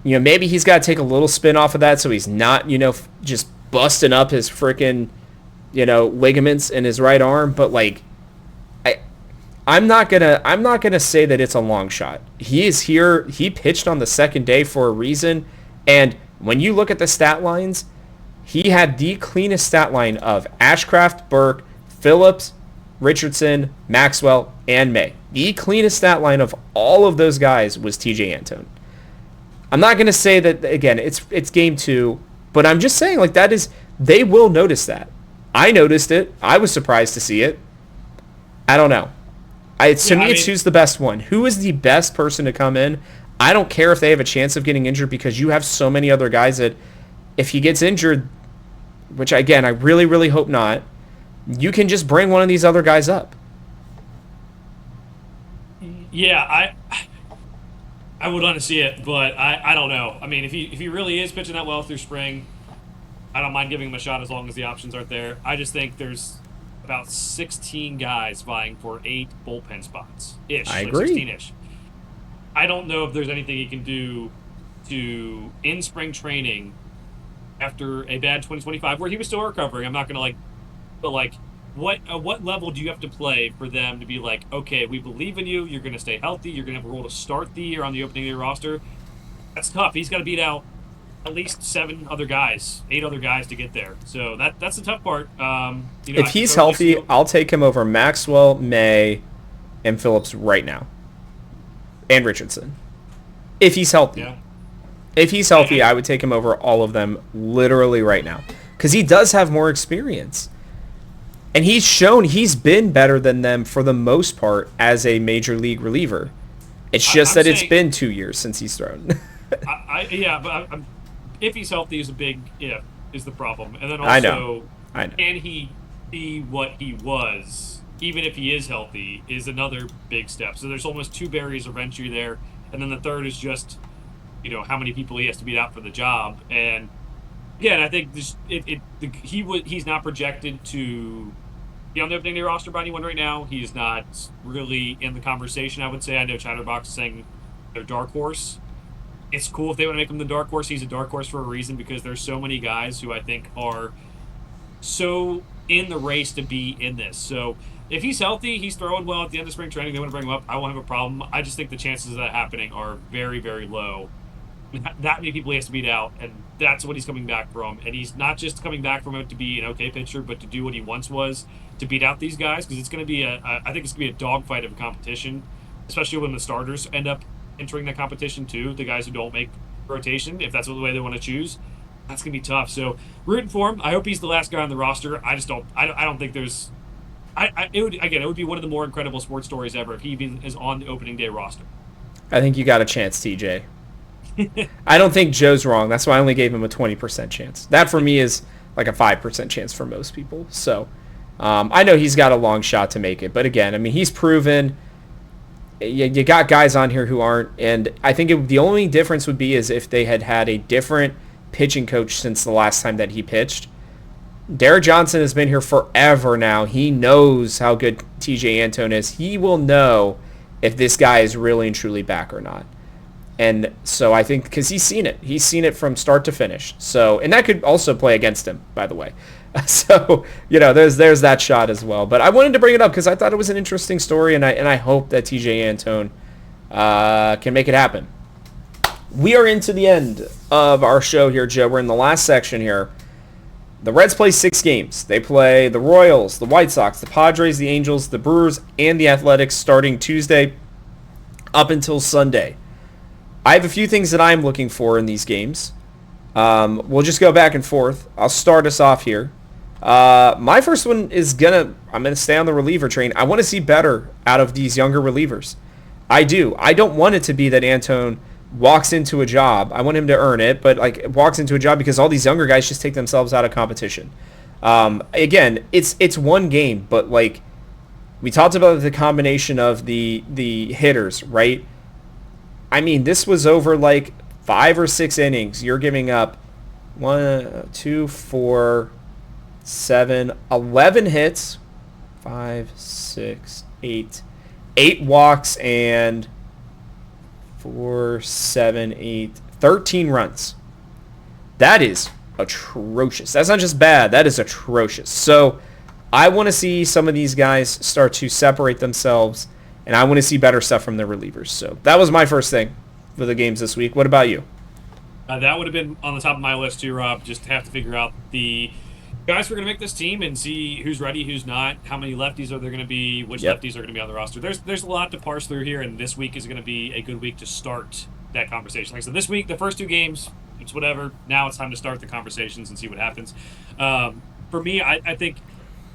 maybe he's got to take a little spin off of that so he's not, just busting up his freaking, ligaments in his right arm. But like, I'm not gonna say that it's a long shot. He is here. He pitched on the second day for a reason. And when you look at the stat lines, he had the cleanest stat line of Ashcraft, Burke, Phillips, Richardson, Maxwell, and May. The cleanest stat line of all of those guys was TJ Antone. I'm not gonna say that again. It's game 2, but I'm just saying like that is they will notice that. I noticed it. I was surprised to see it. I don't know. To me, it's who's the best one. Who is the best person to come in? I don't care if they have a chance of getting injured because you have so many other guys that if he gets injured, which again, I really, really hope not, you can just bring one of these other guys up. Yeah, I would want to see it, but I don't know. I mean, if he really is pitching that well through spring, I don't mind giving him a shot as long as the options aren't there. I just think there's about 16 guys vying for 8 bullpen spots ish. I agree. 16-ish. I don't know if there's anything he can do to in spring training after a bad 2025 where he was still recovering. I'm not gonna but what level do you have to play for them to be like, okay, we believe in you. You're gonna stay healthy. You're gonna have a role to start the year on the opening day roster. That's tough. He's got to beat out at least 8 other guys to get there. So that's the tough part. If he's healthy, I'll take him over Maxwell, May, and Phillips right now, and Richardson. If he's healthy, I would take him over all of them literally right now because he does have more experience, and he's shown he's been better than them for the most part as a major league reliever. It's just it's been 2 years since he's thrown. If he's healthy is a big if is the problem. And then also, I know. Can he be what he was, even if he is healthy, is another big step. So there's almost 2 barriers of entry there. And then the third is just, how many people he has to beat out for the job. And again, I think he's not projected to be on the opening day roster by anyone right now. He's not really in the conversation, I would say. I know Chatterbox is saying they're dark horse. It's cool if they want to make him the dark horse. He's a dark horse for a reason because there's so many guys who I think are so in the race to be in this. So if he's healthy, he's throwing well at the end of spring training, they want to bring him up, I won't have a problem. I just think the chances of that happening are very, very low. That many people he has to beat out, and that's what he's coming back from. And he's not just coming back from it to be an okay pitcher, but to do what he once was, to beat out these guys, because it's going to be I think it's going to be a dogfight of a competition, especially when the starters end up entering that competition too, the guys who don't make rotation, if that's the way they want to choose. That's going to be tough. So rooting for him. I hope he's the last guy on the roster. I just don't think there's it would be one of the more incredible sports stories ever if he even is on the opening day roster. I think you got a chance, TJ. I don't think Joe's wrong. That's why I only gave him a 20% chance. That for me is like a 5% chance for most people. So I know he's got a long shot to make it. But again, I mean, he's proven. You got guys on here who aren't, and I think the only difference would be is if they had a different pitching coach since the last time that he pitched. Derek Johnson has been here forever now. He knows how good TJ Antone is. He will know if this guy is really and truly back or not. And so I think because he's seen it from start to finish. So, and that could also play against him, by the way. So, there's that shot as well. But I wanted to bring it up because I thought it was an interesting story, and I hope that TJ Antone can make it happen. We are into the end of our show here, Joe. We're in the last section here. The Reds play 6 games. They play the Royals, the White Sox, the Padres, the Angels, the Brewers, and the Athletics starting Tuesday up until Sunday. I have a few things that I'm looking for in these games. We'll just go back and forth. I'll start us off here. My first one is I'm gonna stay on the reliever train. I want to see better out of these younger relievers. I do. I don't want it to be that Antone walks into a job. I want him to earn it, but walks into a job because all these younger guys just take themselves out of competition. Again, it's one game, but like we talked about the combination of the hitters, right? I mean, this was over like 5 or 6 innings. You're giving up 11 hits, 8 walks, and 13 runs. That is atrocious. That's not just bad. That is atrocious. So I want to see some of these guys start to separate themselves, and I want to see better stuff from their relievers. So that was my first thing for the games this week. What about you? That would have been on the top of my list too, Rob. Just have to figure out the guys who are going to make this team and see who's ready, who's not, how many lefties are there going to be, which lefties are going to be on the roster. There's a lot to parse through here, and this week is going to be a good week to start that conversation. Like I said, this week, the first 2 games, it's whatever. Now it's time to start the conversations and see what happens. For me, I think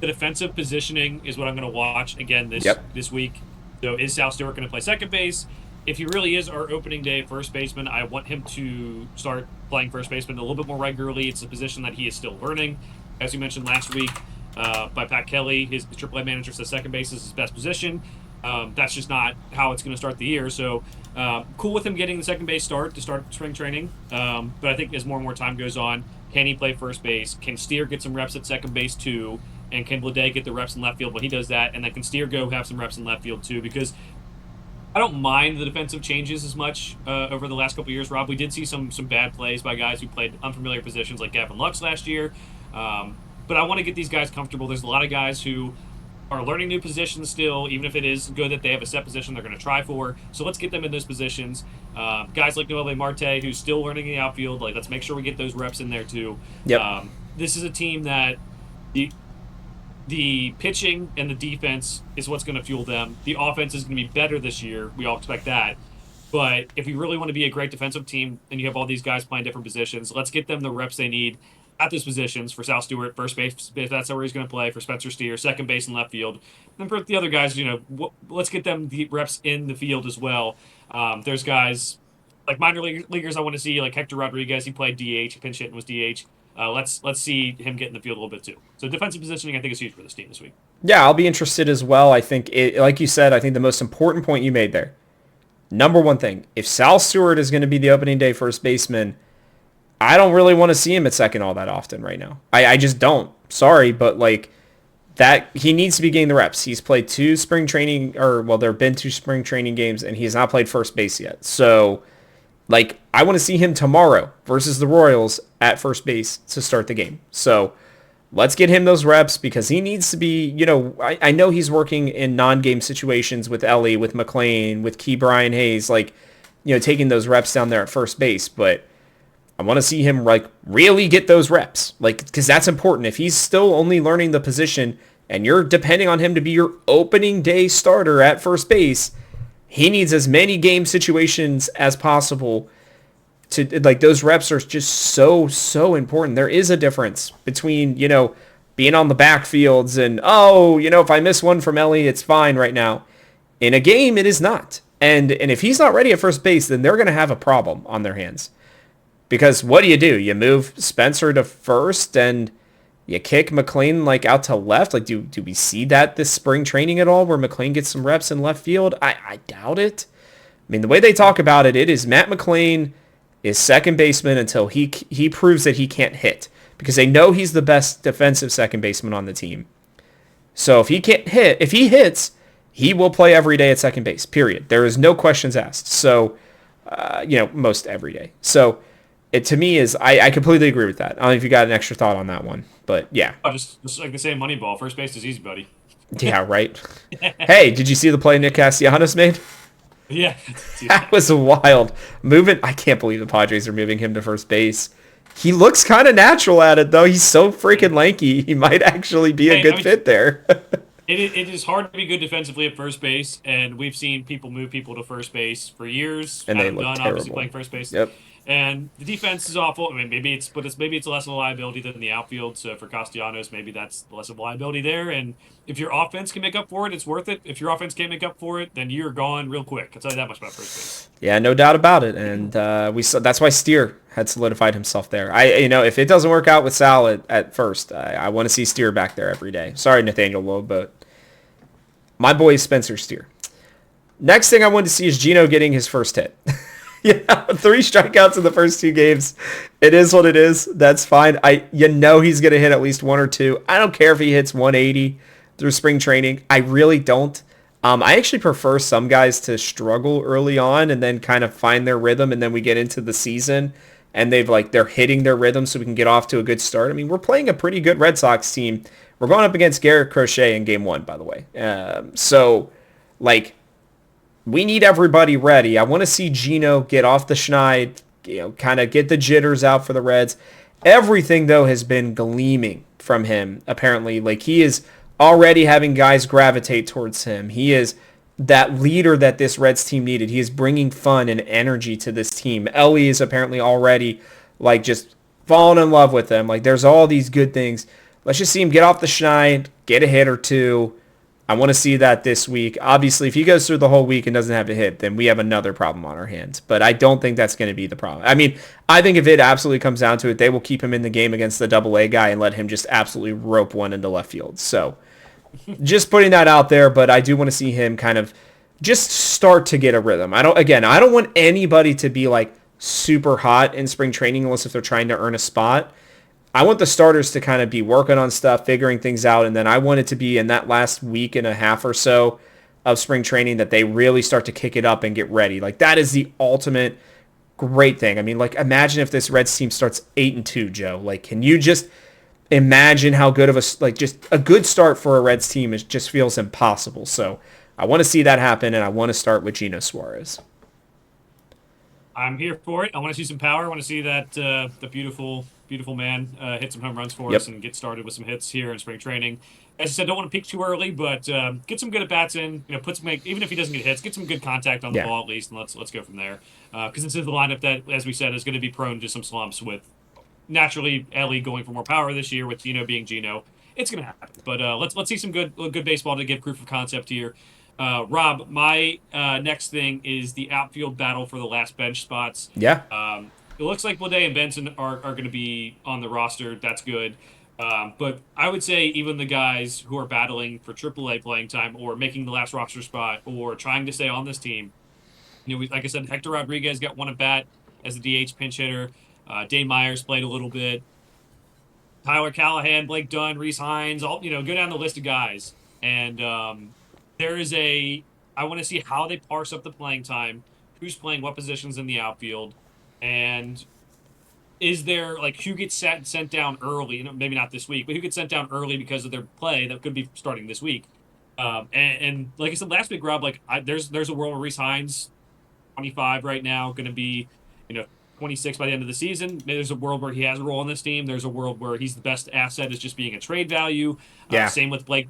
the defensive positioning is what I'm going to watch again this week. So is Sal Stewart going to play second base? If he really is our opening day first baseman, I want him to start playing first baseman a little bit more regularly. It's a position that he is still learning. As you mentioned last week by Pat Kelly, his AAA manager says second base is his best position. That's just not how it's going to start the year. So cool with him getting the second base start to start spring training. But I think as more and more time goes on, can he play first base? Can Steer get some reps at second base too? And can Bleday get the reps in left field when he does that? And then can Steer go have some reps in left field too? Because I don't mind the defensive changes as much over the last couple of years, Rob. We did see some bad plays by guys who played unfamiliar positions like Gavin Lux last year. But I want to get these guys comfortable. There's a lot of guys who are learning new positions still, even if it is good that they have a set position they're going to try for. So let's get them in those positions. Guys like Noelle Marte, who's still learning in the outfield, like let's make sure we get those reps in there too. Yep. This is a team that the pitching and the defense is what's going to fuel them. The offense is going to be better this year. We all expect that. But if you really want to be a great defensive team and you have all these guys playing different positions, let's get them the reps they need at those positions. For Sal Stewart, first base, if that's where he's going to play. For Spencer Steer, second base and left field. And for the other guys, let's get them the reps in the field as well. There's guys like minor leaguers I want to see, like Hector Rodriguez. He played DH, pinch hit and was DH. Let's see him get in the field a little bit too. So defensive positioning, I think, is huge for this team this week. Yeah, I'll be interested as well. I think, like you said, I think the most important point you made there, number one thing, if Sal Stewart is going to be the opening day first baseman, I don't really want to see him at second all that often right now. I just don't. Sorry, but like that, he needs to be getting the reps. He's played there have been 2 spring training games, and he has not played first base yet. So, like, I want to see him tomorrow versus the Royals at first base to start the game. So let's get him those reps because he needs to be, I know he's working in non-game situations with Ellie, with McLean, with Key Brian Hayes, like, taking those reps down there at first base. But I want to see him, like, really get those reps, like, because that's important. If he's still only learning the position and you're depending on him to be your opening day starter at first base, he needs as many game situations as possible to, like, those reps are just so important. There is a difference between, being on the backfields and, if I miss one from Ellie, it's fine right now. In a game, it is not. And if he's not ready at first base, then they're going to have a problem on their hands. Because what do? You move Spencer to first and you kick McLean like out to left. Like, do we see that this spring training at all where McLean gets some reps in left field? I doubt it. I mean, the way they talk about it, it is Matt McLean is second baseman until he proves that he can't hit. Because they know he's the best defensive second baseman on the team. So if he hits, he will play every day at second base, period. There is no questions asked. So, most every day. So it to me is, I completely agree with that. I don't know if you got an extra thought on that one, but yeah. Just like the same Moneyball, first base is easy, buddy. Yeah, right. Hey, did you see the play Nick Castellanos made? Yeah. That was wild. I can't believe the Padres are moving him to first base. He looks kind of natural at it, though. He's so freaking lanky. He might actually be a good fit there. It is hard to be good defensively at first base, and we've seen people move people to first base for years. And they look terrible. Obviously playing first base. Yep. And the defense is awful. I mean, maybe it's less of a liability than the outfield. So for Castellanos, maybe that's less of a liability there. And if your offense can make up for it, it's worth it. If your offense can't make up for it, then you're gone real quick. I'll tell you that much about first base. Yeah, no doubt about it. And that's why Steer had solidified himself there. If it doesn't work out with Sal at first, I want to see Steer back there every day. Sorry, Nathaniel Lowe, but my boy is Spencer Steer. Next thing I want to see is Gino getting his first hit. 3 strikeouts in the first 2 games. It is what it is. That's fine. He's going to hit at least 1 or 2. I don't care if he hits 180 through spring training. I really don't. I actually prefer some guys to struggle early on and then kind of find their rhythm, and then we get into the season and they're hitting their rhythm so we can get off to a good start. I mean, we're playing a pretty good Red Sox team. We're going up against Garrett Crochet in game 1, by the way. We need everybody ready. I want to see Gino get off the schneid, kind of get the jitters out for the Reds. Everything, though, has been gleaming from him, apparently. He is already having guys gravitate towards him. He is that leader that this Reds team needed. He is bringing fun and energy to this team. Ellie is apparently already, just falling in love with him. There's all these good things. Let's just see him get off the schneid, get a hit or 2. I want to see that this week. Obviously, if he goes through the whole week and doesn't have a hit, then we have another problem on our hands. But I don't think that's going to be the problem. I mean, I think if it absolutely comes down to it, they will keep him in the game against the AA guy and let him just absolutely rope one into left field. So just putting that out there, but I do want to see him kind of just start to get a rhythm. I don't want anybody to be super hot in spring training unless if they're trying to earn a spot. I want the starters to kind of be working on stuff, figuring things out, and then I want it to be in that last week and a half or so of spring training that they really start to kick it up and get ready. That is the ultimate great thing. I mean, imagine if this Reds team starts 8-2, Joe. Can you just imagine how good of just a good start for a Reds team? It just feels impossible. So I want to see that happen, and I want to start with Gino Suarez. I'm here for it. I want to see some power. I want to see that the beautiful man hit some home runs for us and get started with some hits here in spring training. As I said, don't want to peak too early, but get some good at bats in. Put some even if he doesn't get hits, get some good contact on the ball at least, and let's go from there. Because this is the lineup that, as we said, is going to be prone to some slumps with naturally Ellie going for more power this year with Gino being Gino. It's going to happen, but let's see some good baseball to give proof of concept here. Rob, my next thing is the outfield battle for the last bench spots. Yeah. It looks like Bleday and Benson are going to be on the roster. That's good. But I would say even the guys who are battling for AAA playing time or making the last roster spot or trying to stay on this team, like I said, Hector Rodriguez got 1 at bat as the DH pinch hitter. Dane Myers played a little bit. Tyler Callahan, Blake Dunn, Reese Hines, all go down the list of guys. And I want to see how they parse up the playing time, who's playing what positions in the outfield, and is there who gets sent down early? Maybe not this week, but who gets sent down early because of their play that could be starting this week. And like I said last week, Rob, there's a world where Reese Hines, 25 right now, going to be 26 by the end of the season. There's a world where he has a role on this team. There's a world where he's the best asset is just being a trade value. Same with Blake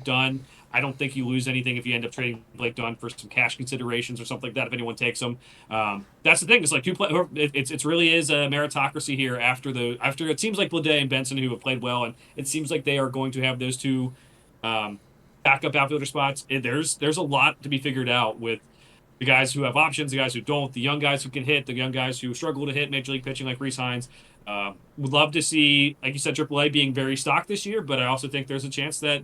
Dunn. I don't think you lose anything if you end up trading Blake Dunn for some cash considerations or something like that if anyone takes him. That's the thing. It's it really is a meritocracy here after it seems like Bleday and Benson who have played well, and it seems like they are going to have those 2 backup outfielder spots. There's a lot to be figured out with the guys who have options, the guys who don't, the young guys who can hit, the young guys who struggle to hit Major League pitching like Reese Hines. Would love to see, like you said, AAA being very stocked this year, but I also think there's a chance that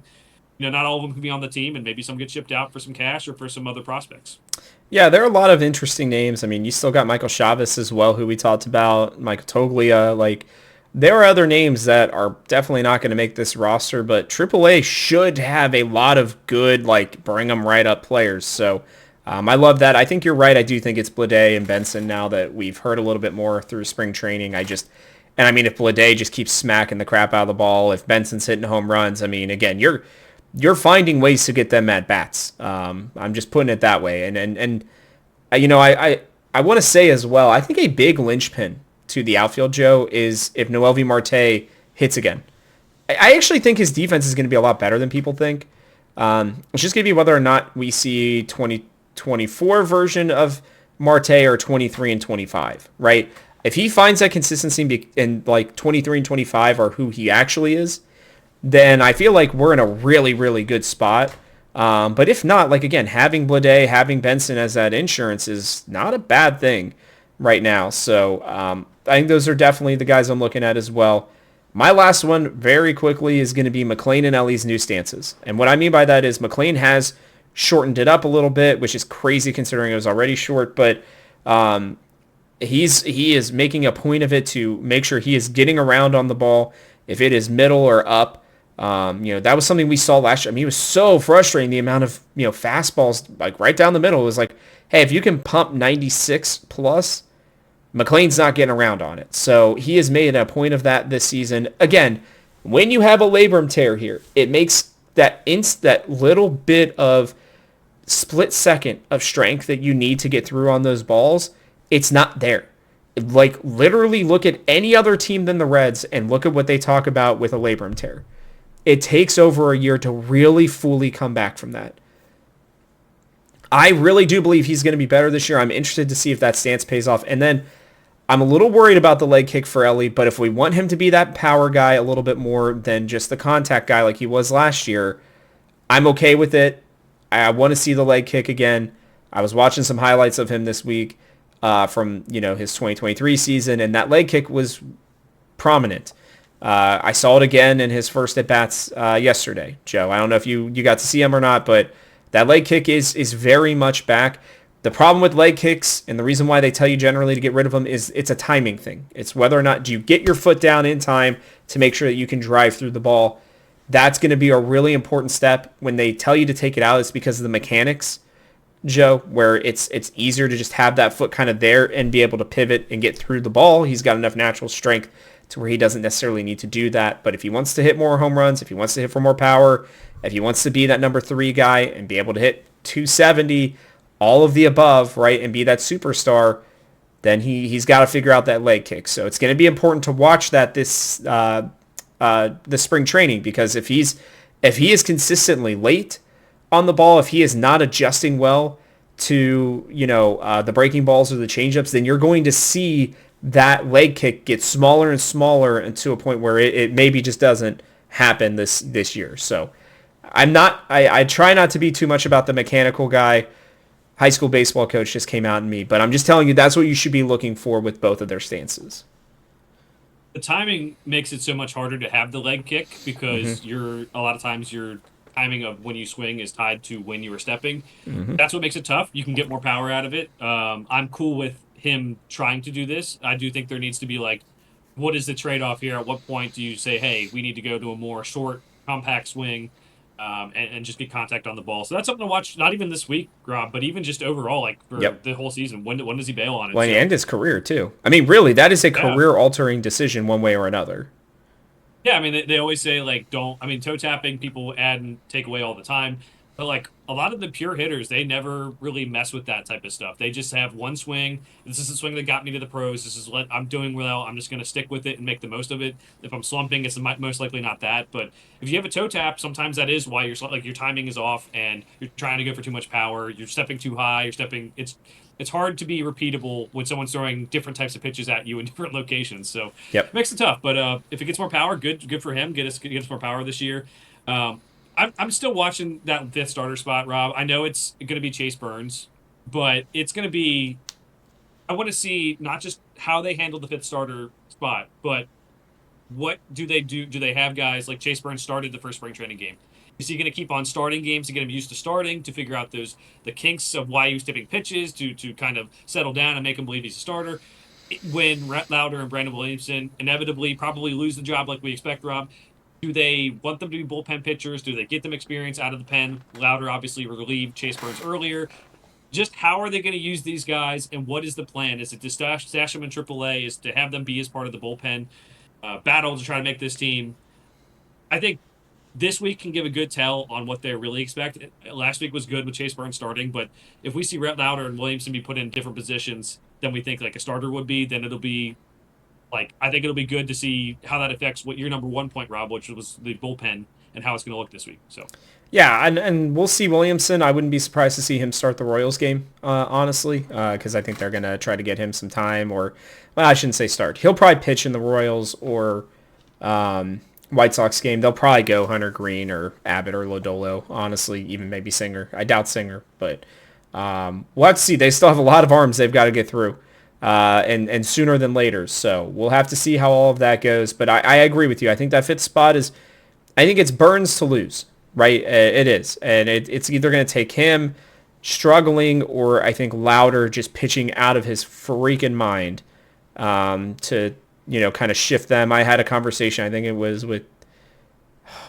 not all of them can be on the team, and maybe some get shipped out for some cash or for some other prospects. Yeah, there are a lot of interesting names. I mean, you still got Michael Chavez as well, who we talked about, Michael Toglia. There are other names that are definitely not going to make this roster, but AAA should have a lot of good, bring them right up players. So I love that. I think you're right. I do think it's Bleday and Benson now that we've heard a little bit more through spring training. If Bleday just keeps smacking the crap out of the ball, if Benson's hitting home runs, again, you're finding ways to get them at bats. I'm just putting it that way. And I want to say as well, I think a big linchpin to the outfield, Joe, is if Noelvi Marte hits again. I actually think his defense is going to be a lot better than people think. It's just going to be whether or not we see 2024 version of Marte or 23 and 25, right? If he finds that consistency in 23 and 25 are who he actually is, then I feel like we're in a really, really good spot. But if not, again, having having Benson as that insurance is not a bad thing right now. So I think those are definitely the guys I'm looking at as well. My last one, very quickly, is going to be McLean and Ellie's new stances. And what I mean by that is McLean has shortened it up a little bit, which is crazy considering it was already short, but he is making a point of it to make sure he is getting around on the ball. If it is middle or up, that was something we saw last year. I mean, it was so frustrating, the amount of, fastballs like right down the middle. It was like, hey, if you can pump 96 plus, McLean's not getting around on it. So he has made a point of that this season. Again, when you have a labrum tear here, it makes that little bit of split second of strength that you need to get through on those balls. It's not there. Like, literally look at any other team than the Reds and look at what they talk about with a labrum tear. It takes over a year to really fully come back from that. I really do believe he's going to be better this year. I'm interested to see if that stance pays off. And then I'm a little worried about the leg kick for Ellie, but if we want him to be that power guy a little bit more than just the contact guy like he was last year, I'm okay with it. I want to see the leg kick again. I was watching some highlights of him this week from his 2023 season, and that leg kick was prominent. I saw it again in his first at-bats yesterday, Joe. I don't know if you got to see him or not, but that leg kick is very much back. The problem with leg kicks, and the reason why they tell you generally to get rid of them, is it's a timing thing. It's whether or not do you get your foot down in time to make sure that you can drive through the ball. That's going to be a really important step. When they tell you to take it out, it's because of the mechanics, Joe, where it's easier to just have that foot kind of there and be able to pivot and get through the ball. He's got enough natural strength to where he doesn't necessarily need to do that. But if he wants to hit more home runs, if he wants to hit for more power, if he wants to be that number 3 guy and be able to hit 270, all of the above, right, and be that superstar, then he's got to figure out that leg kick. So it's going to be important to watch that this the spring training, because if he is consistently late on the ball, if he is not adjusting well to the breaking balls or the changeups, then you're going to see that leg kick get smaller and smaller, and to a point where it maybe just doesn't happen this year. So I try not to be too much about the mechanical guy. High school baseball coach just came out in me, but I'm just telling you that's what you should be looking for with both of their stances. The timing makes it so much harder to have the leg kick because a lot of times your timing of when you swing is tied to when you are stepping. That's what makes it tough. You can get more power out of it. I'm cool with him trying to do this. I do think there needs to be what is the trade-off here? At what point do you say, hey, we need to go to a more short, compact swing and just get contact on the ball? So that's something to watch, not even this week, Rob, but even just overall, for the whole season. When does he bail on it? Well, and his career, too. I mean, really, that is a career-altering decision one way or another. Yeah, I mean, they always say, toe tapping, people add and take away all the time. But, a lot of the pure hitters, they never really mess with that type of stuff. They just have one swing. This is the swing that got me to the pros. This is what I'm doing well. I'm just going to stick with it and make the most of it. If I'm slumping, it's most likely not that. But if you have a toe tap, sometimes that is why your timing is off and you're trying to go for too much power. You're stepping too high. It's hard to be repeatable when someone's throwing different types of pitches at you in different locations. So it makes it tough. But if it gets more power, good for him. Get us more power this year. I'm still watching that fifth starter spot, Rob. I know it's going to be Chase Burns, but it's going to be – I want to see not just how they handle the fifth starter spot, but what do they do? Do they have guys like Chase Burns started the first spring training game? Is he going to keep on starting games to get him used to starting, to figure out the kinks of why he was tipping pitches, to kind of settle down and make him believe he's a starter? When Rhett Lauder and Brandon Williamson inevitably probably lose the job like we expect, Rob, do they want them to be bullpen pitchers? Do they get them experience out of the pen? Lauder obviously relieved Chase Burns earlier. Just how are they going to use these guys, and what is the plan? Is it to stash them in AAA? Is to have them be as part of the bullpen battle to try to make this team? I think this week can give a good tell on what they really expect. Last week was good with Chase Burns starting, but if we see Rhett Lauder and Williamson be put in different positions than we think a starter would be, then it'll be I think it'll be good to see how that affects what your number 1 point, Rob, which was the bullpen, and how it's going to look this week. So, yeah, and we'll see Williamson. I wouldn't be surprised to see him start the Royals game, honestly, because I think they're going to try to get him some time, or I shouldn't say start. He'll probably pitch in the Royals or White Sox game. They'll probably go Hunter Green or Abbott or Lodolo, honestly, even maybe Singer. I doubt Singer, but we'll have to see. They still have a lot of arms they've got to get through. and sooner than later. So we'll have to see how all of that goes. But I agree with you. I think that fifth spot is, I think it's Burns to lose, right? It is. And it's either going to take him struggling or I think Louder just pitching out of his freaking mind to, kind of shift them. I had a conversation, I think it was with,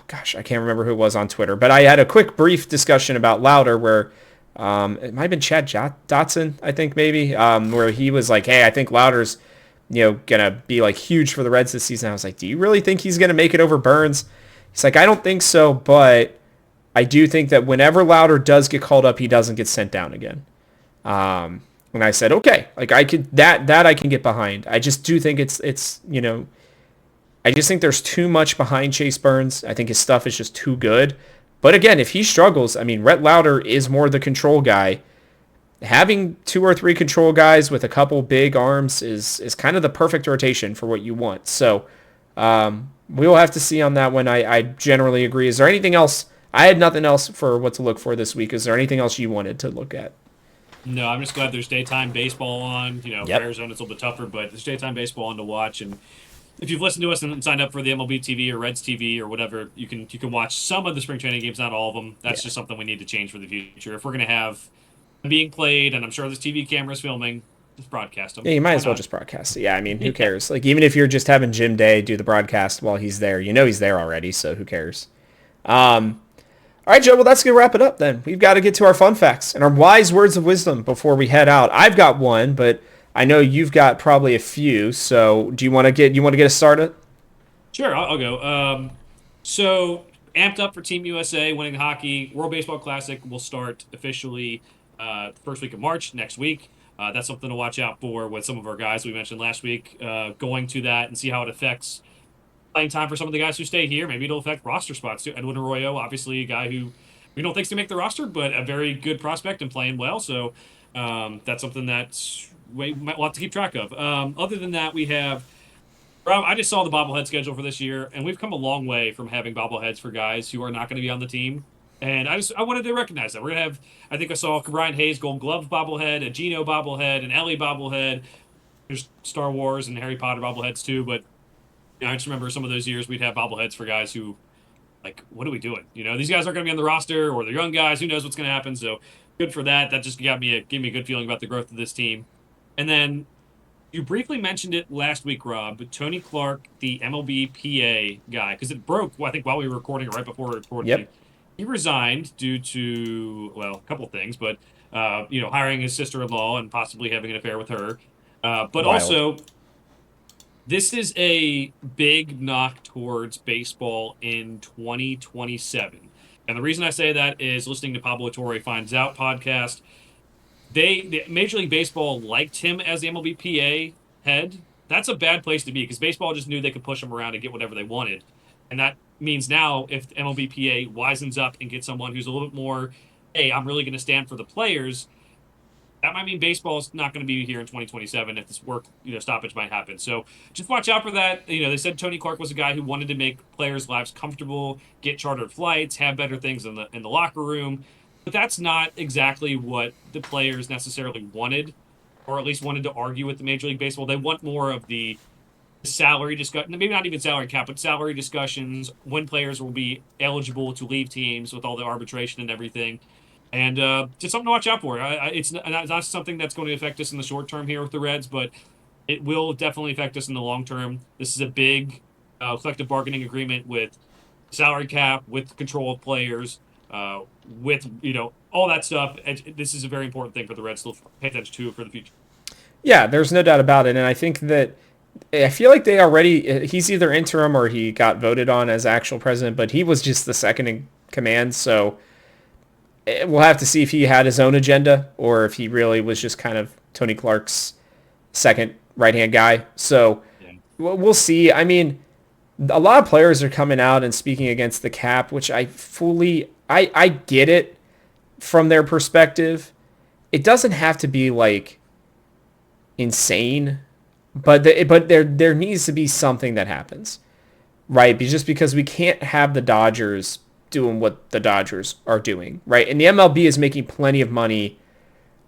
gosh, I can't remember who it was on Twitter, but I had a quick brief discussion about Louder where it might have been Chad Dotson, I think maybe, where he was like, hey, I think Louder's, gonna be like huge for the Reds this season. I was like, do you really think he's gonna make it over Burns? He's like, I don't think so, but I do think that whenever Louder does get called up, he doesn't get sent down again. And I said, okay, like I could that I can get behind. I just do think it's I just think there's too much behind Chase Burns. I think his stuff is just too good. But again, if he struggles, I mean, Rhett Louder is more the control guy. Having 2 or 3 control guys with a couple big arms is kind of the perfect rotation for what you want. So we will have to see on that one. I generally agree. Is there anything else? I had nothing else for what to look for this week. Is there anything else you wanted to look at? No, I'm just glad there's daytime baseball on. For Arizona, it's a little bit tougher, but there's daytime baseball on to watch. And if you've listened to us and signed up for the MLB TV or Reds TV or whatever, you can watch some of the spring training games, not all of them. That's just something we need to change for the future. If we're going to have them being played, and I'm sure there's TV cameras filming, just broadcast them. Yeah, you might as well just broadcast it. Yeah, I mean, who cares? Like, even if you're just having Jim Day do the broadcast while he's there, he's there already, so who cares? All right, Joe, well, that's going to wrap it up then. We've got to get to our fun facts and our wise words of wisdom before we head out. I've got one, but I know you've got probably a few, so do you want to get us started? Sure, I'll go. So, amped up for Team USA winning hockey. World Baseball Classic will start officially first week of March, next week. That's something to watch out for with some of our guys we mentioned last week going to that and see how it affects playing time for some of the guys who stay here. Maybe it'll affect roster spots too. Edwin Arroyo, obviously a guy who we don't think is going to make the roster, but a very good prospect and playing well. So that's something that we might want to keep track of. Other than that, we have I just saw the bobblehead schedule for this year, and we've come a long way from having bobbleheads for guys who are not going to be on the team. And I wanted to recognize that. We're going to have, I think I saw Brian Hayes Gold Glove bobblehead, a Geno bobblehead, an Ellie bobblehead. There's Star Wars and Harry Potter bobbleheads too, but I just remember some of those years we'd have bobbleheads for guys who, like, what are we doing? These guys aren't going to be on the roster, or they're young guys. Who knows what's going to happen? So good for that. That just gave me a good feeling about the growth of this team. And then you briefly mentioned it last week, Rob, but Tony Clark, the MLB PA guy, because it broke, I think, while we were recording it, right before we recorded it. He resigned due to, a couple of things, but, hiring his sister-in-law and possibly having an affair with her. But Wild. Also, this is a big knock towards baseball in 2027. And the reason I say that is listening to Pablo Torre Finds Out podcast. The Major League Baseball liked him as the MLB PA head. That's a bad place to be because baseball just knew they could push him around and get whatever they wanted. And that means now if MLB PA wisens up and gets someone who's a little bit more, hey, I'm really going to stand for the players, that might mean baseball is not going to be here in 2027 if this work stoppage might happen. So just watch out for that. They said Tony Clark was a guy who wanted to make players' lives comfortable, get chartered flights, have better things in the locker room. But that's not exactly what the players necessarily wanted, or at least wanted to argue with the Major League Baseball. They want more of the salary discussion, maybe not even salary cap, but salary discussions, when players will be eligible to leave teams with all the arbitration and everything. And just something to watch out for. It's not something that's going to affect us in the short term here with the Reds, but it will definitely affect us in the long term. This is a big collective bargaining agreement with salary cap, with control of players, with all that stuff. This is a very important thing for the Reds to pay attention to for the future. Yeah, there's no doubt about it. And I think that I feel like they already, he's either interim or he got voted on as actual president, but he was just the second in command. So we'll have to see if he had his own agenda or if he really was just kind of Tony Clark's second right-hand guy. So we'll see. I mean, a lot of players are coming out and speaking against the cap, which I get it from their perspective. It doesn't have to be like insane, but there needs to be something that happens, right? Just because we can't have the Dodgers doing what the Dodgers are doing, right? And the MLB is making plenty of money.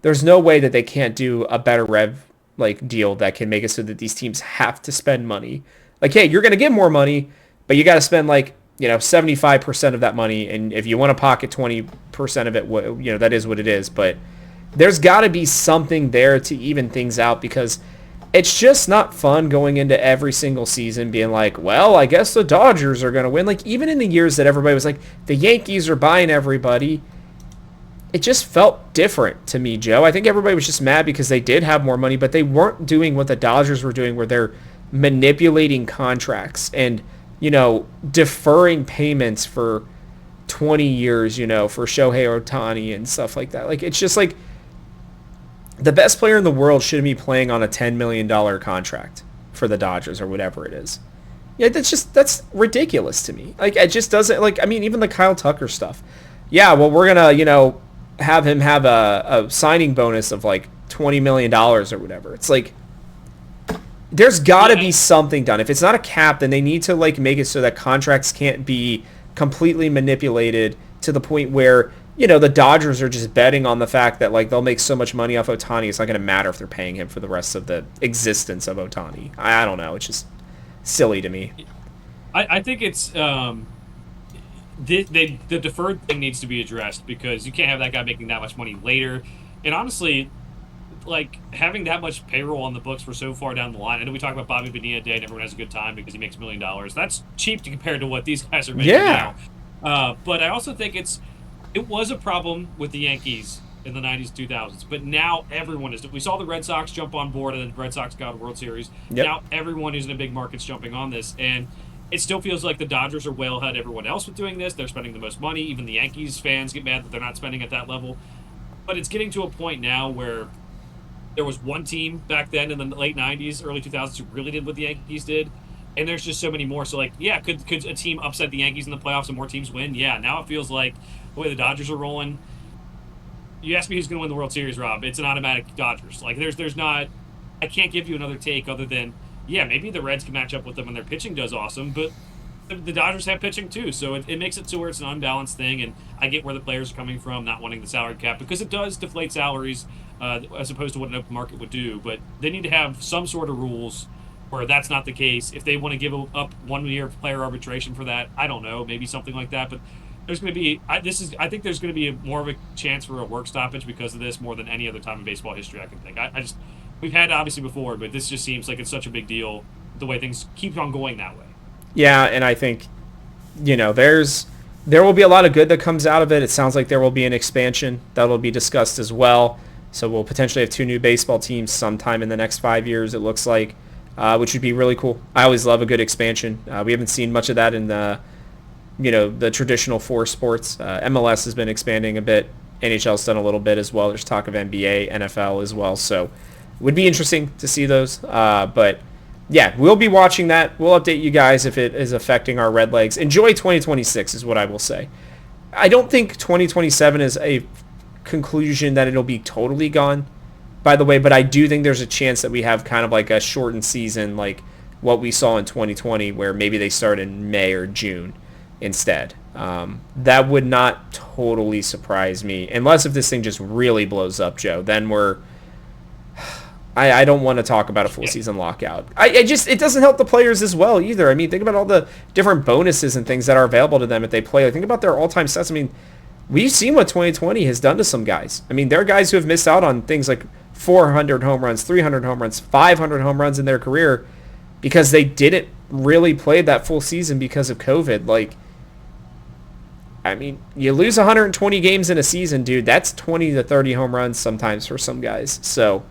There's no way that they can't do a better rev like deal that can make it so that these teams have to spend money. Like, hey, you're going to get more money, but you got to spend like, 75% of that money. And if you want to pocket 20% of it, that is what it is. But there's got to be something there to even things out, because it's just not fun going into every single season being like, well, I guess the Dodgers are going to win. Like, even in the years that everybody was like, the Yankees are buying everybody, it just felt different to me, Joe. I think everybody was just mad because they did have more money, but they weren't doing what the Dodgers were doing, where they're manipulating contracts and, deferring payments for 20 years, for Shohei Ohtani and stuff like that. Like, it's just like, the best player in the world shouldn't be playing on a $10 million contract for the Dodgers or whatever it is. Yeah, that's ridiculous to me. Like, it just doesn't, like, I mean, even the Kyle Tucker stuff. Yeah, well, we're going to, have him have a signing bonus of like $20 million or whatever. It's like, there's got to be something done. If it's not a cap, then they need to like make it so that contracts can't be completely manipulated to the point where, the Dodgers are just betting on the fact that like they'll make so much money off Ohtani, it's not going to matter if they're paying him for the rest of the existence of Ohtani. I don't know. It's just silly to me. I think it's the deferred thing needs to be addressed, because you can't have that guy making that much money later. And honestly, like, having that much payroll on the books for so far down the line. I know we talk about Bobby Bonilla Day and everyone has a good time because he makes $1 million. That's cheap compared to what these guys are making now. But I also think it was a problem with the Yankees in the 90s, 2000s, but now everyone is. We saw the Red Sox jump on board, and then the Red Sox got a World Series. Yep. Now everyone who's in the big market's jumping on this, and it still feels like the Dodgers are well ahead of everyone else with doing this. They're spending the most money. Even the Yankees fans get mad that they're not spending at that level. But it's getting to a point now where there was one team back then in the late 90s, early 2000s who really did what the Yankees did, and there's just so many more. So, like, yeah, could a team upset the Yankees in the playoffs and more teams win? Yeah, now it feels like the way the Dodgers are rolling. You ask me who's going to win the World Series, Rob. It's an automatic Dodgers. Like, there's not – I can't give you another take other than, yeah, maybe the Reds can match up with them and their pitching does awesome, but the Dodgers have pitching too, so it makes it to where it's an unbalanced thing, and I get where the players are coming from, not wanting the salary cap, because it does deflate salaries as opposed to what an open market would do, but they need to have some sort of rules where that's not the case. If they want to give up 1 year player arbitration for that, I don't know, maybe something like that, but there's going to be I think there's going to be more of a chance for a work stoppage because of this more than any other time in baseball history I can think. I just we've had it obviously before, but this just seems like it's such a big deal the way things keep on going that way. Yeah, and I think there will be a lot of good that comes out of it. It sounds like there will be an expansion that will be discussed as well. So we'll potentially have 2 new baseball teams sometime in the next 5 years, it looks like, which would be really cool. I always love a good expansion. We haven't seen much of that in the traditional 4 sports. MLS has been expanding a bit. NHL's done a little bit as well. There's talk of NBA, NFL as well. So it would be interesting to see those. But yeah, we'll be watching that. We'll update you guys if it is affecting our Red Legs. Enjoy 2026 is what I will say. I don't think 2027 is a conclusion that it'll be totally gone, by the way, but I do think there's a chance that we have kind of like a shortened season like what we saw in 2020 where maybe they start in May or June instead. That would not totally surprise me, unless if this thing just really blows up, Joe. Then I don't want to talk about a full season lockout. It doesn't help the players as well either. I mean, think about all the different bonuses and things that are available to them if they play. Like, think about their all-time stats. I mean, we've seen what 2020 has done to some guys. I mean, there are guys who have missed out on things like 400 home runs, 300 home runs, 500 home runs in their career because they didn't really play that full season because of COVID. Like, I mean, you lose 120 games in a season, dude. That's 20 to 30 home runs sometimes for some guys. So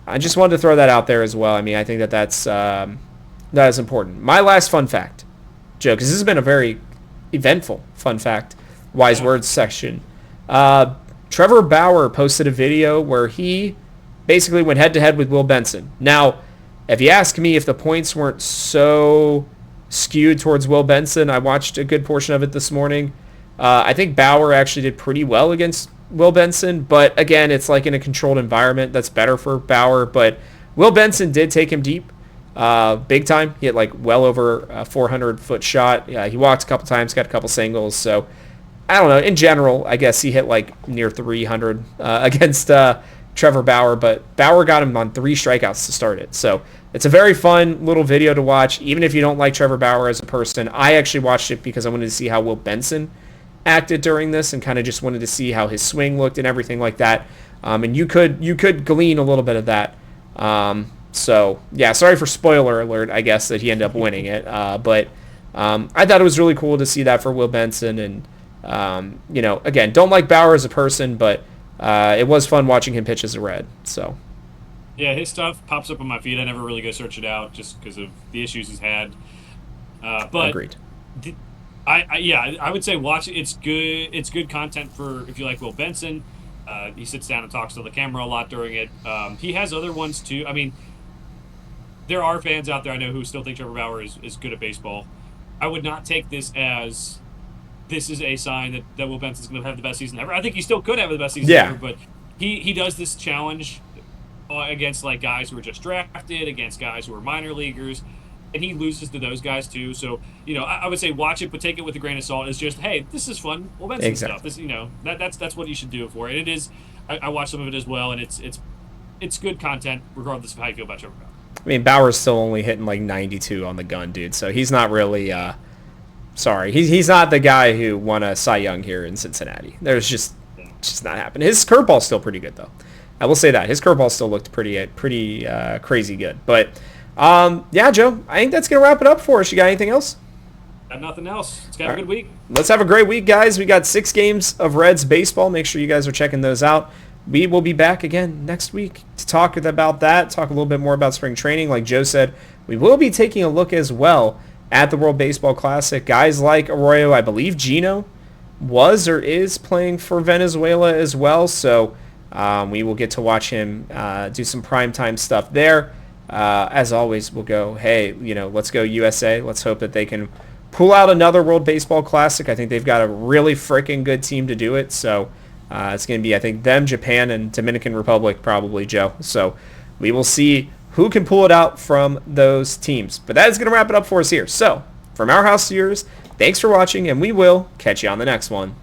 I just wanted to throw that out there as well. I mean, I think that is important. My last fun fact, Joe, because this has been a very eventful fun fact, wise words section. Trevor Bauer posted a video where he basically went head-to-head with Will Benson. Now, if you ask me if the points weren't so skewed towards Will Benson, I watched a good portion of it this morning. I think Bauer actually did pretty well against Will Benson, but again, it's like in a controlled environment. That's better for Bauer, but Will Benson did take him deep, big time. He hit like well over a 400-foot shot. He walked a couple times, got a couple singles, so I don't know. In general, I guess he hit like near 300 against Trevor Bauer, but Bauer got him on 3 strikeouts to start it. So it's a very fun little video to watch, even if you don't like Trevor Bauer as a person. I actually watched it because I wanted to see how Will Benson acted during this and kind of just wanted to see how his swing looked and everything like that. And you could glean a little bit of that. So, yeah, sorry for spoiler alert, I guess, that he ended up winning it. But I thought it was really cool to see that for Will Benson. And, again, don't like Bauer as a person, but it was fun watching him pitch as a Red. So, yeah, his stuff pops up on my feed. I never really go search it out just because of the issues he's had. But agreed. I would say watch it. It's good. It's good content for if you like Will Benson. He sits down and talks to the camera a lot during it. He has other ones too. I mean, there are fans out there I know who still think Trevor Bauer is good at baseball. I would not take this as this is a sign that Will Benson's going to have the best season ever. I think he still could have the best season ever, but he does this challenge against like guys who are just drafted, against guys who are minor leaguers, and he loses to those guys too. So I would say watch it, but take it with a grain of salt. It's just, hey, this is fun. Will Benson stuff. This that's what you should do it for. And it is. I watched some of it as well, and it's good content regardless of how you feel about Trevor Bauer. I mean, Bauer's still only hitting like 92 on the gun, dude. So he's not really. Sorry, he's not the guy who won a Cy Young here in Cincinnati. There's just not happening. His curveball's still pretty good though. I will say that his curveball still looked pretty crazy good. But yeah, Joe, I think that's gonna wrap it up for us. You got anything else? Got nothing else. Let's have a good week. Let's have a great week, guys. We got 6 games of Reds baseball. Make sure you guys are checking those out. We will be back again next week to talk about that, talk a little bit more about spring training. Like Joe said, we will be taking a look as well at the World Baseball Classic. Guys like Arroyo, I believe Gino was or is playing for Venezuela as well, so we will get to watch him do some primetime stuff there. As always, we'll go, hey, let's go USA. Let's hope that they can pull out another World Baseball Classic. I think they've got a really freaking good team to do it, so it's going to be, I think, them, Japan, and Dominican Republic probably, Joe. So we will see who can pull it out from those teams. But that is going to wrap it up for us here. So from our house to yours, thanks for watching, and we will catch you on the next one.